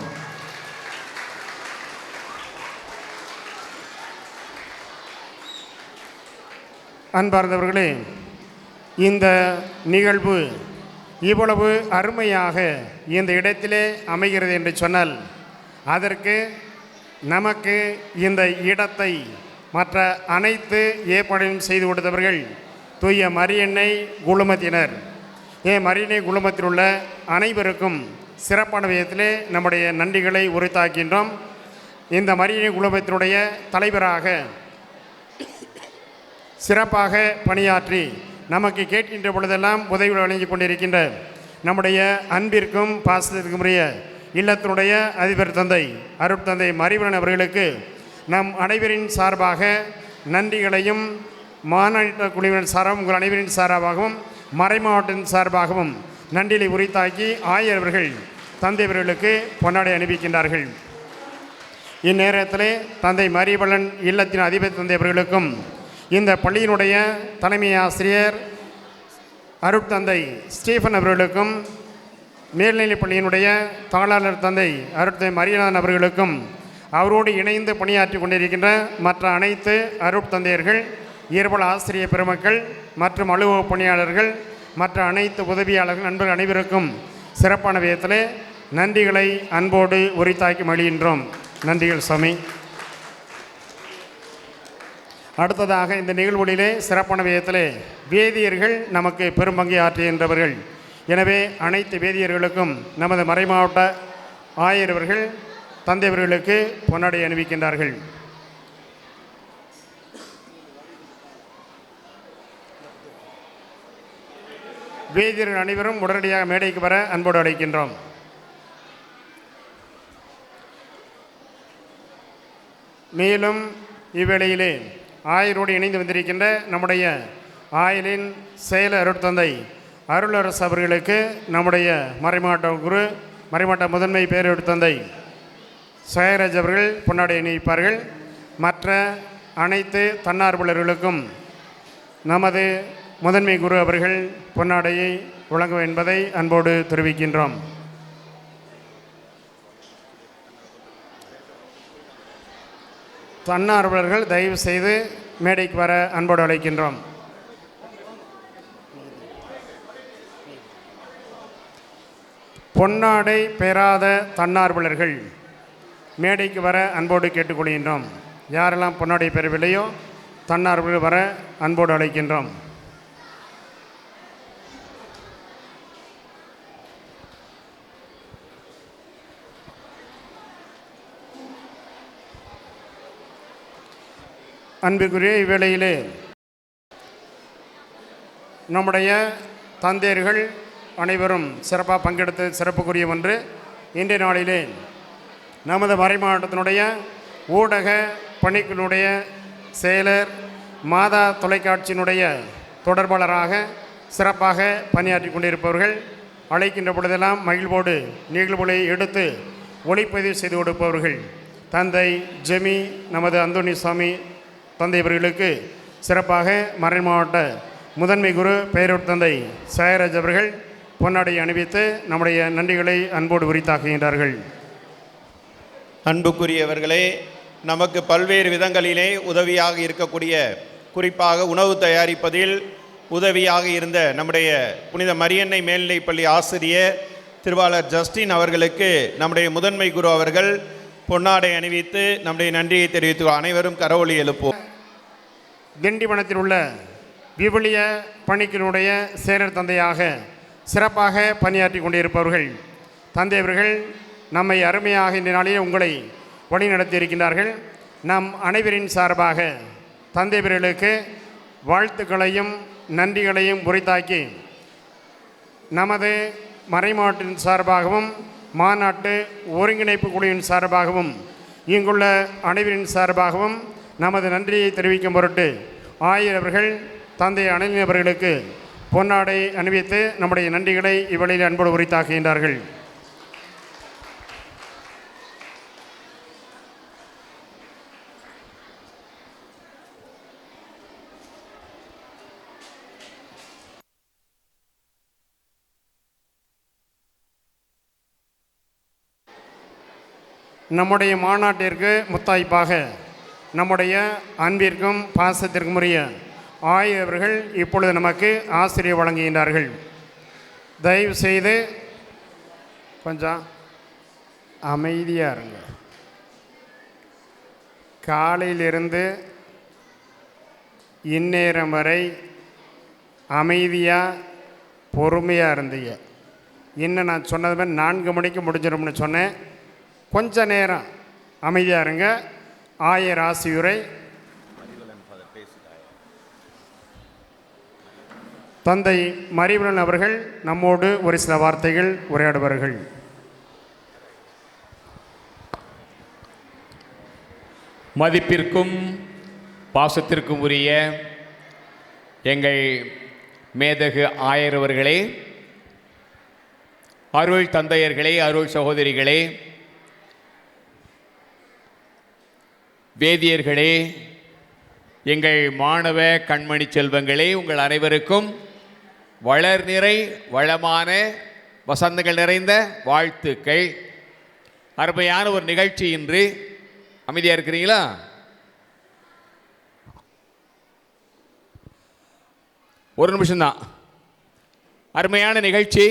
அன்பார்ந்தவர்களே, இந்த நிகழ்வு இவ்வளவு அருமையாக இந்த இடத்திலே அமைகிறது என்று சொன்னால் அதற்கு நமக்கு இந்த இடத்தை மற்ற அனைத்து ஏற்பாடுகளும் செய்து கொடுத்தவர்கள் தூய மரியன்னை குழுமத்தினர். மரியன்னை குழுமத்தில் உள்ள அனைவருக்கும் சிறப்பான விதத்திலே நம்முடைய நன்றிகளை உரித்தாக்கின்றோம். இந்த மரியன்னை குழுமத்தினுடைய தலைவராக சிறப்பாக பணியாற்றி நமக்கு கேட்கின்ற பொழுதெல்லாம் உதவி வழங்கி கொண்டிருக்கின்ற நம்முடைய அன்பிற்கும் பாசத்திற்கும் உரிய இல்லத்தினுடைய அதிபர் தந்தை அருட்தந்தை மரிவன் அவர்களுக்கு நம் அனைவரின் சார்பாக நன்றிகளையும் மாநாட்ட குழுவினர் சார்பாகவும் உங்கள் அனைவரின் சார்பாகவும் மறைமாவட்டத்தின் சார்பாகவும் நன்றிகளை உரித்தாக்கி ஆயரவர்கள் தந்தையவர்களுக்கு பொன்னாடை அணிவிக்கின்றார்கள். இந்நேரத்திலே தந்தை மரிவலன் இல்லத்தின் அதிபர் தந்தையவர்களுக்கும் இந்த பள்ளியினுடைய தலைமை ஆசிரியர் அருட்தந்தை ஸ்டீஃபன் அவர்களுக்கும் மேல்நிலைப் பள்ளியினுடைய தாளாளர் தந்தை அருட்தந்தை மரியநாதன் அவர்களுக்கும் அவரோடு இணைந்து பணியாற்றி கொண்டிருக்கின்ற மற்ற அனைத்து அருட்தந்தையர்கள், இயற்பல ஆசிரியர் பெருமக்கள் மற்றும் அலுவலக பணியாளர்கள், மற்ற அனைத்து உதவியாளர்கள் நண்பர்கள் அனைவருக்கும் சிறப்பான விதத்திலே நன்றிகளை அன்போடு உரித்தாக்கி மகிழ்கின்றோம். நன்றிகள் சாமி. அடுத்ததாக இந்த நிகழ்வுகளிலே சிறப்பான விதத்திலே வேதியர்கள் நமக்கு பெரும்பங்கை ஆற்றுகின்றவர்கள். எனவே அனைத்து வேதியர்களுக்கும் நமது மறைமாவட்ட ஆயரவர்கள் தந்தையவர்களுக்கு பொன்னாடை அணிவிக்கின்றார்கள். வேதியர்கள் அனைவரும் உடனடியாக மேடைக்கு வர அன்போடு அழைக்கின்றோம். மேலும் இவ்வேளையிலே ஆயரோடு இணைந்து வந்திருக்கின்ற நம்முடைய ஆயலின் செயல் அருட்தந்தை அருளரசு அவர்களுக்கு நம்முடைய மறைமாட்ட முதன்மை பேரருட்தந்தை சயராஜ் அவர்கள் பொன்னாடை அணிவிப்பார்கள். மற்ற அனைத்து தன்னார்வலர்களுக்கும் நமது முதன்மை குரு அவர்கள் பொன்னாடையை வழங்கும் என்பதை அன்போடு தெரிவிக்கின்றோம். தன்னார்வலர்கள் தயவு செய்து மேடைக்கு வர அன்போடு அழைக்கின்றோம். பொன்னாடை பெறாத தன்னார்வலர்கள் மேடைக்கு வர அன்போடு கேட்டுக்கொள்கின்றோம். யாரெல்லாம் பொன்னாடை பெறவில்லையோ தன்னார்வலர்கள் வர அன்போடு அழைக்கின்றோம். அன்புக்குரிய இவ்வேளையிலே நம்முடைய தந்தையர்கள் அனைவரும் சிறப்பாக பங்கெடுத்து சிறப்புக்குரிய ஒன்று. இன்றைய நாளிலே நமது மறைமாவட்டத்தினுடைய ஊடக பணிக்குழுடைய செயலர், மாதா தொலைக்காட்சியினுடைய தொடர்பாளராக சிறப்பாக பணியாற்றி கொண்டிருப்பவர்கள், அழைக்கின்ற பொழுதெல்லாம் மகிழ்வோடு நிகழ்வுகளை எடுத்து ஒளிப்பதிவு செய்து கொடுப்பவர்கள் தந்தை ஜெமி நமது அந்தோணிசாமி தந்தை அவர்களுக்கு சிறப்பாக மறைமாவட்ட முதன்மை குரு பேரூர் சயராஜ் அவர்கள் பொன்னாடை அணிவித்து நம்முடைய நன்றிகளை அன்போடு உரித்தாக்குகின்றார்கள். அன்புக்குரியவர்களே, நமக்கு பல்வேறு விதங்களிலே உதவியாக இருக்கக்கூடிய, குறிப்பாக உணவு தயாரிப்பதில் உதவியாக இருந்த நம்முடைய புனித மரியன்னை மேல்நிலைப்பள்ளி ஆசிரியர் திருவாளர் ஜஸ்டின் அவர்களுக்கு நம்முடைய முதன்மை குரு அவர்கள் பொன்னாடை அணிவித்து நம்முடைய நன்றியை தெரிவித்து அனைவரும் கரவொலி எழுப்போம். திண்டிவனத்தில் உள்ள விவிலிய பணிக்கினுடைய சேரர் தந்தையாக சிறப்பாக பணியாற்றி கொண்டிருப்பவர்கள் தந்தை அவர்கள் நம்மை அருமையாக இந்த நாளிலே உங்களை வழிநடத்தி இருக்கின்றார்கள். நம் அனைவரின் சார்பாக தந்தை அவர்களுக்கு வாழ்த்துக்களையும் நன்றிகளையும் உரித்தாக்கி நமது மறைமாவட்டத்தின் சார்பாகவும் மாநாட்டு ஒருங்கிணைப்பு குழுவின் சார்பாகவும் இங்குள்ள அனைவரின் சார்பாகவும் நமது நன்றியை தெரிவிக்கும் பொருட்டு ஆயர் அவர்கள் தந்தை அணில் அவர்களுக்கு பொன்னாடை அணிவித்து நம்முடைய நன்றிகளை இவ்வழியில் அன்போடு உரித்தாக்குகின்றார்கள். நம்முடைய மாநாட்டிற்கு முத்தாய்ப்பாக நம்முடைய அன்பிற்கும் பாசத்திற்கும் உரிய ஆயர் அவர்கள் இப்பொழுது நமக்கு ஆசிரியர் வழங்குகின்றார்கள். தயவு செய்து கொஞ்சம் அமைதியாக இருங்க. காலையிலிருந்து இந்நேரம் வரை அமைதியாக பொறுமையாக இருந்தீங்க. இன்னும் நான் சொன்னது மாதிரி 4 மணிக்கு முடிஞ்சிடும்னு சொன்னேன். கொஞ்ச நேரம் அமைதியாக இருங்க. ஆயர் ஆசியுரை தந்தை மரிவலன் அவர்கள் நம்மோடு ஒரு சில வார்த்தைகள் உரையாடுவார்கள். மதிப்பிற்கும் பாசத்திற்கும் உரிய எங்கள் மேதகு ஆயர் அவர்களே, அருள் தந்தையர்களே, அருள் சகோதரிகளே, வேதியர்களே, எங்கள் மாணவ கண்மணி செல்வங்களே, உங்கள் அனைவருக்கும் வளர் நிறை வளமான வசந்தங்கள் நிறைந்த வாழ்த்துக்கள். அருமையான ஒரு நிகழ்ச்சி இன்று. அமைதியாக இருக்கிறீங்களா? ஒரு நிமிஷம்தான். அருமையான நிகழ்ச்சி.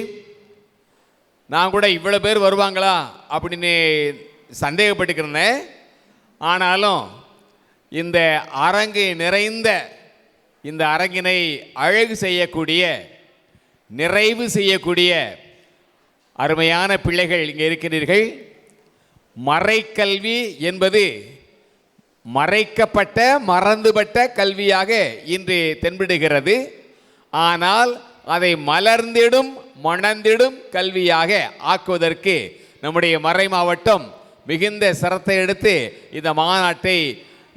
நான் கூட இவ்வளோ பேர் வருவாங்களா அப்படின்னு சந்தேகப்பட்டுக்கிறேன். ஆனாலும் இந்த அரங்கு நிறைந்த இந்த அரங்கினை அழகு செய்யக்கூடிய, நிறைவு செய்யக்கூடிய அருமையான பிள்ளைகள் இங்கே இருக்கிறீர்கள். மறைக்கல்வி என்பது மறைக்கப்பட்ட, மறந்துபட்ட கல்வியாக இன்று தென்படுகிறது. ஆனால் அதை மலர்ந்திடும் மணந்திடும் கல்வியாக ஆக்குவதற்கு நம்முடைய மறை மாவட்டம் மிகுந்த சிரத்தை எடுத்து இந்த மாநாட்டை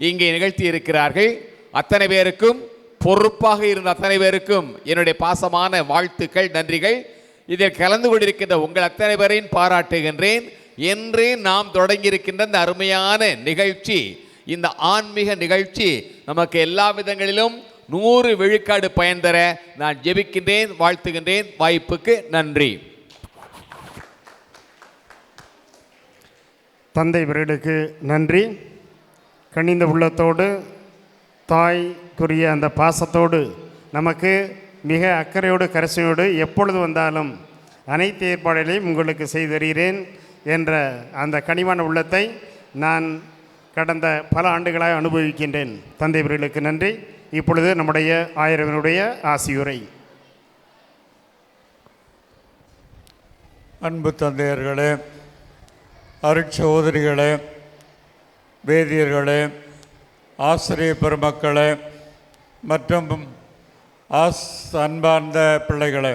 இங்கே நிகழ்த்தி இருக்கிறார்கள். அத்தனை பேருக்கும், பொறுப்பாக இருந்த அத்தனை பேருக்கும் என்னுடைய பாசமான வாழ்த்துக்கள், நன்றிகள். இதில் கலந்து கொண்டிருக்கின்ற உங்கள் அத்தனை பேரையும் பாராட்டுகின்றேன். என்று நாம் தொடங்கியிருக்கின்ற இந்த அருமையான நிகழ்ச்சி, இந்த ஆன்மீக நிகழ்ச்சி நமக்கு எல்லா விதங்களிலும் 100 விழுக்காடு பயன் தர நான் ஜெபிக்கின்றேன், வாழ்த்துகின்றேன். வாய்ப்புக்கு நன்றி. தந்தை இவர்களுக்கு நன்றி. கனிந்த உள்ளத்தோடு, தாய்க்குரிய அந்த பாசத்தோடு, நமக்கு மிக அக்கறையோடு கரிசனையோடு எப்பொழுது வந்தாலும் அனைத்து ஏற்பாடுகளையும் உங்களுக்கு செய்து தருகிறேன் என்ற அந்த கனிவான உள்ளத்தை நான் கடந்த பல ஆண்டுகளாக அனுபவிக்கின்றேன். தந்தை இவர்களுக்கு நன்றி. இப்பொழுது நம்முடைய ஆயரவனுடைய ஆசியுரை. அன்பு தந்தையர்களே, அருட்சகோதரிகளே, வேதியர்களே, ஆசிரியர் பெருமக்களே மற்றும் அன்பார்ந்த பிள்ளைகளே,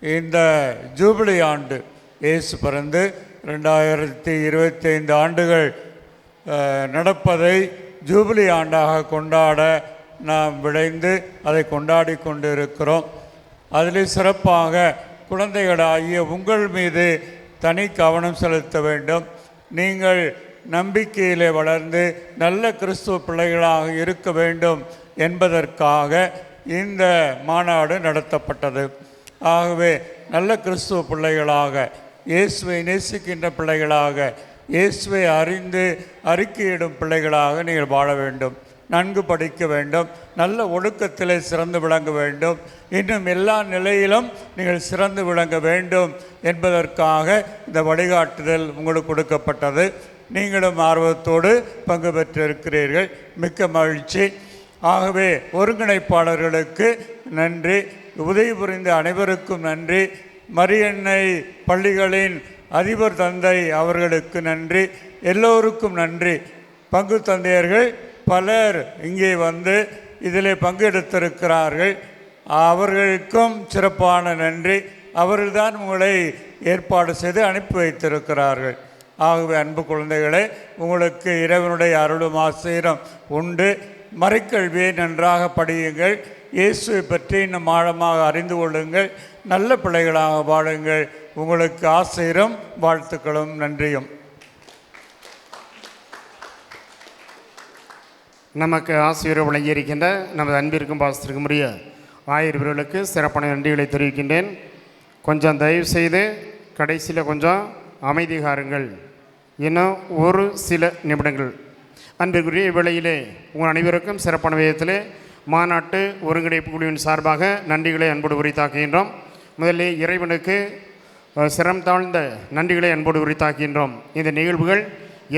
இந்த ஜூபிலி ஆண்டு இயேசு பிறந்து 2025 ஆண்டுகள் நடப்பதை ஜூபிலி ஆண்டாக கொண்டாட நாம் விளைந்து அதை கொண்டாடி கொண்டு இருக்கிறோம். அதில் சிறப்பாக குழந்தைகளாகிய உங்கள் மீது தனி கவனம் செலுத்த வேண்டும். நீங்கள் நம்பிக்கையிலே வளர்ந்து நல்ல கிறிஸ்துவ பிள்ளைகளாக இருக்க வேண்டும் என்பதற்காக இந்த மாநாடு நடத்தப்பட்டது. ஆகவே நல்ல கிறிஸ்துவ பிள்ளைகளாக, இயேசுவை நேசிக்கின்ற பிள்ளைகளாக, இயேசுவை அறிந்து அறிக்கையிடும் பிள்ளைகளாக நீங்கள் வாழ வேண்டும். நன்கு படிக்க வேண்டும், நல்ல ஒழுக்கத்திலே சிறந்து விளங்க வேண்டும், இன்னும் எல்லா நிலையிலும் நீங்கள் சிறந்து விளங்க வேண்டும் என்பதற்காக இந்த வழிகாட்டுதல் உங்களுக்கு கொடுக்கப்பட்டது. நீங்களும் ஆர்வத்தோடு பங்கு பெற்றிருக்கிறீர்கள், மிக்க மகிழ்ச்சி. ஆகவே ஒருங்கிணைப்பாளர்களுக்கு நன்றி, உதவி புரிந்த அனைவருக்கும் நன்றி, மரியன்னை பள்ளிகளின் அதிபர் தந்தை அவர்களுக்கு நன்றி, எல்லோருக்கும் நன்றி. பங்கு தந்தையர்கள் பலர் இங்கே வந்து இதில் பங்கெடுத்திருக்கிறார்கள், அவர்களுக்கும் சிறப்பான நன்றி. அவர்கள்தான் உங்களை ஏற்பாடு செய்து அனுப்பி வைத்திருக்கிறார்கள். ஆகவே அன்பு குழந்தைகளே, உங்களுக்கு இறைவனுடைய அருளும் ஆசீரும் உண்டு. மறைக்கல்வியை நன்றாக படியுங்கள், இயேசுவை பற்றி இன்னும் ஆழமாக அறிந்து கொள்ளுங்கள், நல்ல பிள்ளைகளாக வாழுங்கள். உங்களுக்கு ஆசீரும் வாழ்த்துக்களும் நன்றியும். நமக்கு ஆசிரியர் வழங்கியிருக்கின்ற நமது அன்பிற்கும் பாசத்திற்கும் உரிய ஆயர்களுக்கு சிறப்பான நன்றிகளை தெரிவிக்கின்றேன். கொஞ்சம் தயவு செய்து கடைசியில் கொஞ்சம் அமைதி காருங்கள், இன்னும் ஒரு சில நிமிடங்கள். அன்பிற்குரிய இவ்வேளையிலே உங்கள் அனைவருக்கும் சிறப்பான விதத்திலே மாநாட்டு ஒருங்கிணைப்பு குழுவின் சார்பாக நன்றிகளை அன்போடு உரித்தாக்குகின்றோம். முதலில் இறைவனுக்கு சிரம் தாழ்ந்த நன்றிகளை அன்போடு உரித்தாக்குகின்றோம். இந்த நிகழ்வுகள்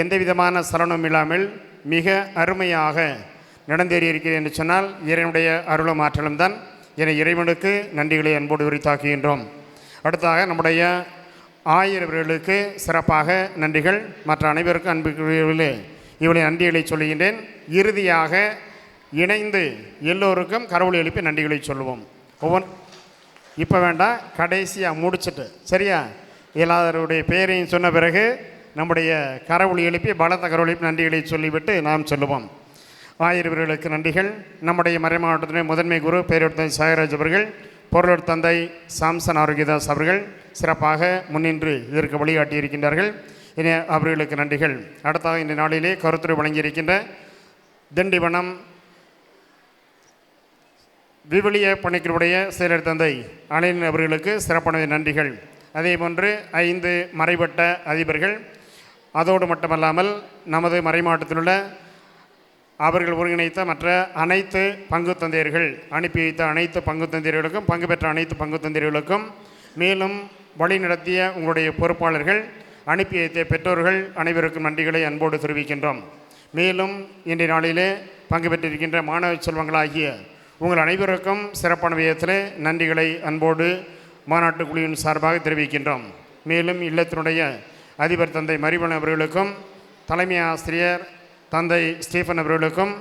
எந்த விதமான சலனமும் இல்லாமல் மிக அருமையாக நடந்தேறியிருக்கிறது என்று சொன்னால் இறைவனுடைய அருளும் ஆற்றலும் தான். என இறைவனுக்கு நன்றிகளை அன்போடு உரித்தாக்குகின்றோம். அடுத்ததாக நம்முடைய ஆயரவர்களுக்கு சிறப்பாக நன்றிகள். மற்ற அனைவருக்கும் அன்புக்குரியவர்களே இவளை நன்றிகளை சொல்லுகின்றேன். இறுதியாக இணைந்து எல்லோருக்கும் கரவொலி எழுப்பி நன்றிகளை சொல்லுவோம். இப்போ வேண்டாம், கடைசியாக முடிச்சுட்டு சரியா எல்லாருடைய பெயரையும் சொன்ன பிறகு நம்முடைய கரவொலி எழுப்பி பலத்த கரவொலி எழுப்பி நன்றிகளை சொல்லிவிட்டு நாம் சொல்லுவோம். ஆயரவர்களுக்கு நன்றிகள். நம்முடைய மறைமாவட்டத்தினுடைய முதன்மை குரு பேரொரு சாயராஜ் அவர்கள், பொருளர் தந்தை சாம்சன் ஆரோக்கியதாஸ் அவர்கள் சிறப்பாக முன்னின்று இதற்கு வழிகாட்டியிருக்கின்றார்கள். இனி அவர்களுக்கு நன்றிகள். அடுத்தாக இந்த நாளிலே கருத்துரை வழங்கியிருக்கின்ற திண்டிவனம் விவிலிய பணிகளுடைய செயலர் தந்தை அனில் அவர்களுக்கு சிறப்பான நன்றிகள். அதேபோன்று 5 மறைவட்ட அதிபர்கள், அதோடு மட்டுமல்லாமல் நமது மறைமாவட்டத்திலுள்ள அவர்கள் ஒருங்கிணைத்த மற்ற அனைத்து பங்கு தந்தையர்கள், அனுப்பி வைத்த அனைத்து பங்கு தந்தையர்களுக்கும், பங்கு பெற்ற அனைத்து பங்கு தந்தையர்களுக்கும், மேலும் வழி நடத்திய உங்களுடைய பொறுப்பாளர்கள், அனுப்பி வைத்த பெற்றோர்கள் அனைவருக்கும் நன்றிகளை அன்போடு தெரிவிக்கின்றோம். மேலும் இன்றைய நாளிலே பங்கு பெற்றிருக்கின்ற மாணவ செல்வங்களாகிய உங்கள் அனைவருக்கும் சிறப்பான விதத்தில் நன்றிகளை அன்போடு மாநாட்டு குழுவின் சார்பாக தெரிவிக்கின்றோம். மேலும் இல்லத்தினுடைய அதிபர் தந்தை மரிவன் அவர்களுக்கும், தலைமை ஆசிரியர் தந்தை ஸ்டீஃபன் அவர்களுக்கும்,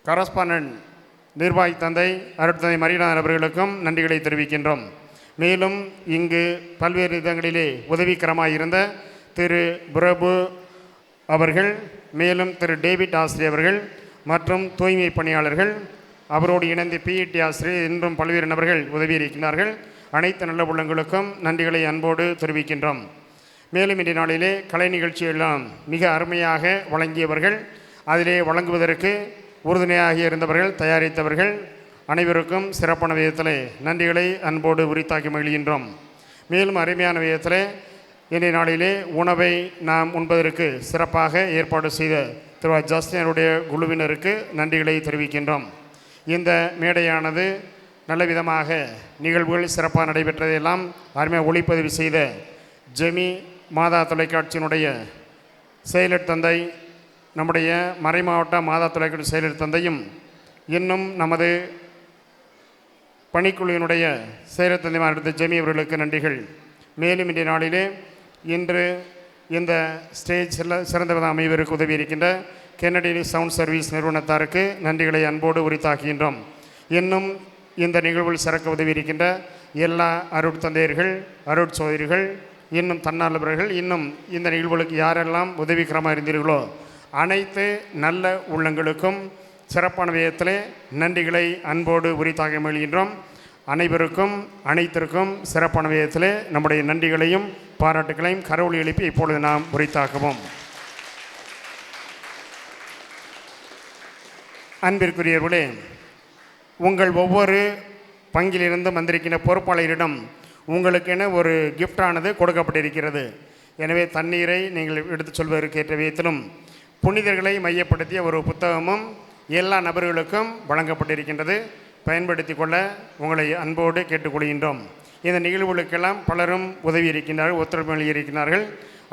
கரஸ்பாண்டன்ட் நிர்வாகி தந்தை அருட்தந்தை மரியநாதன் அவர்களுக்கும் நன்றிகளை தெரிவிக்கின்றோம். மேலும் இங்கு பல்வேறு விதங்களிலே உதவிகரமாக இருந்த திரு பிரபு அவர்கள், மேலும் திரு டேவிட் ஆசிரியர் அவர்கள் மற்றும் தூய்மை பணியாளர்கள், அவரோடு இணைந்து பிஇடி ஆசிரியர் என்றும் பல்வேறு நபர்கள் உதவியிருக்கிறார்கள். அனைத்து நல்ல உள்ளங்களுக்கும் நன்றிகளை அன்போடு தெரிவிக்கின்றோம். மேலும் இன்றைய நாளிலே கலை நிகழ்ச்சியெல்லாம் மிக அருமையாக வழங்கியவர்கள், அதிலே வழங்குவதற்கு உறுதுணையாக இருந்தவர்கள், தயாரித்தவர்கள் அனைவருக்கும் சிறப்பான விதத்தில் நன்றிகளை அன்போடு உரித்தாக்கி மகிழ்கின்றோம். மேலும் அருமையான விதத்தில் இன்றைய நாளிலே உணவை நாம் உண்பதற்கு சிறப்பாக ஏற்பாடு செய்த திரு ஜஸ்டினுடைய குழுவினருக்கு நன்றிகளை தெரிவிக்கின்றோம். இந்த மேடையானது நல்ல விதமாக நிகழ்வுகள் சிறப்பாக நடைபெற்றதையெல்லாம் அருமையாக ஒளிப்பதிவு செய்த ஜெமி மாதா தொலைக்காட்சியினுடைய செயலர் தந்தை, நம்முடைய மறைமாவட்ட மாதா தொலைக்காட்சி செயலர் தந்தையும், இன்னும் நமது பணிக்குழுவினுடைய செயலர் தந்தைமார் ஜெமி அவர்களுக்கு நன்றிகள். மேலும் இன்றைய நாளிலே இன்று இந்த ஸ்டேஜ் சிறந்த விதம் அமைவதற்கு உதவி இருக்கின்ற கென்னடி சவுண்ட் சர்வீஸ் நிறுவனத்தாருக்கு நன்றிகளை அன்போடு உரித்தாக்குகின்றோம். இன்னும் இந்த நிகழ்வில் சிறக்க உதவி இருக்கின்ற எல்லா அருட்தந்தையர்கள், அருட்சோதரிகள், இன்னும் தன்னார்வலர்கள், இன்னும் இந்த நிகழ்வுகளுக்கு யாரெல்லாம் உதவிகரமாக இருந்தீர்களோ அனைத்து நல்ல உள்ளங்களுக்கும் சிறப்பான விதத்திலே நன்றிகளை அன்போடு உரித்தாக மகிழ்கின்றோம். அனைவருக்கும் அனைத்திற்கும் சிறப்பான விதத்திலே நம்முடைய நன்றிகளையும் பாராட்டுகளையும் கரவொலி எழுப்பி இப்பொழுது நாம் உரித்தாக்குவோம். அன்பிற்குரியவர்களே, உங்கள் ஒவ்வொரு பங்கிலிருந்து வந்திருக்கின்ற பொறுப்பாளரிடம் உங்களுக்கென ஒரு கிஃப்டானது கொடுக்கப்பட்டிருக்கிறது. எனவே தண்ணீரை நீங்கள் எடுத்துச் சொல்வதற்கு ஏற்ற விதத்திலும் புனிதர்களை மையப்படுத்திய ஒரு புத்தகமும் எல்லா நபர்களுக்கும் வழங்கப்பட்டிருக்கின்றது. பயன்படுத்தி கொள்ள உங்களை அன்போடு கேட்டுக்கொள்கின்றோம். இந்த நிகழ்வுகளுக்கெல்லாம் பலரும் உதவி இருக்கின்றார்கள், ஒத்துழைப்பு இருக்கிறார்கள்.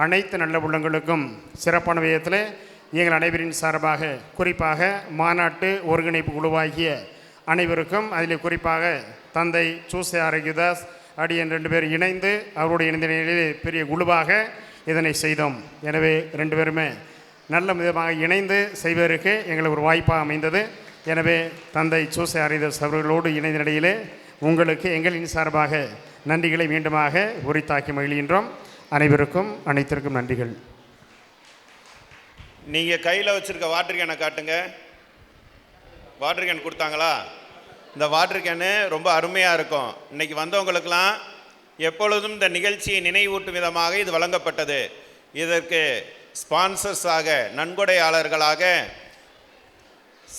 அனைத்து நல்ல உள்ளங்களுக்கும் சிறப்பான விதத்தில் எங்கள் அனைவரின் சார்பாக, குறிப்பாக மாநாட்டு ஒருங்கிணைப்பு குழுவாகிய அனைவருக்கும், அதில் குறிப்பாக தந்தை சூசை ஆரோக்கியதாஸ் அடியன் 2 பேர் இணைந்து அவருடைய இணைந்த நிலையிலே பெரிய குழுவாக இதனை செய்தோம். எனவே 2 பேருமே நல்ல விதமாக இணைந்து செய்வதற்கு எங்களுக்கு ஒரு வாய்ப்பாக அமைந்தது. எனவே தந்தை சூசை ஆரோக்கியதாஸ் அவர்களோடு இணைந்த நிலையிலே உங்களுக்கு எங்களின் சார்பாக நன்றிகளை மீண்டுமாக உரித்தாக்கி மகிழ்கின்றோம். அனைவருக்கும் அனைத்திற்கும் நன்றிகள். நீங்கள் கையில் வச்சுருக்க வாட்டர் கேனை காட்டுங்க. வாட்டர் கேன் கொடுத்தாங்களா? இந்த வாட்டர் கேனு ரொம்ப அருமையாக இருக்கும். இன்றைக்கி வந்தவங்களுக்கெல்லாம் எப்பொழுதும் இந்த நிகழ்ச்சியை நினைவூட்டும் விதமாக இது வழங்கப்பட்டது. இதற்கு ஸ்பான்சர்ஸாக, நன்கொடையாளர்களாக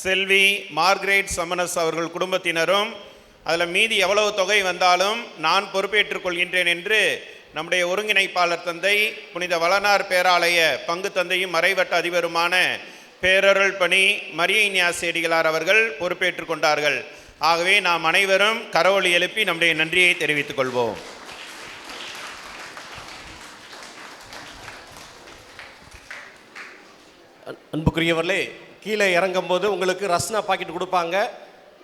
செல்வி மார்கரெட் சமனஸ் அவர்கள் குடும்பத்தினரும், அதில் மீதி எவ்வளவு தொகை வந்தாலும் நான் பொறுப்பேற்றுக் கொள்கின்றேன் என்று நம்முடைய ஒருங்கிணைப்பாளர் தந்தை புனித வளனார் பேராலய பங்கு தந்தையும் மறைவட்ட அதிபருமான பேரருள் பணி மரிய இஞ்ஞாசியடிகளார் அவர்கள் பொறுப்பேற்றுக் கொண்டார்கள். ஆகவே நாம் அனைவரும் கரவொலி எழுப்பி நம்முடைய நன்றியை தெரிவித்துக் கொள்வோம். அன்புக்குரியவர்களே, கீழே இறங்கும்போது உங்களுக்கு ரஸ்னா பாக்கெட் கொடுப்பாங்க.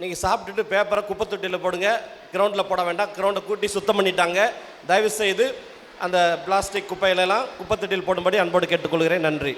நீங்கள் சாப்பிட்டுட்டு பேப்பரை குப்பை தொட்டியில் போடுங்க. கிரவுண்டில் போட வேண்டாம். கிரவுண்டை கூட்டி சுத்தம் பண்ணிட்டாங்க. தயவுசெய்து அந்த பிளாஸ்டிக் குப்பையிலெல்லாம் குப்பை தொட்டியில் போடும்படி அன்போடு கேட்டுக்கொள்கிறேன். நன்றி.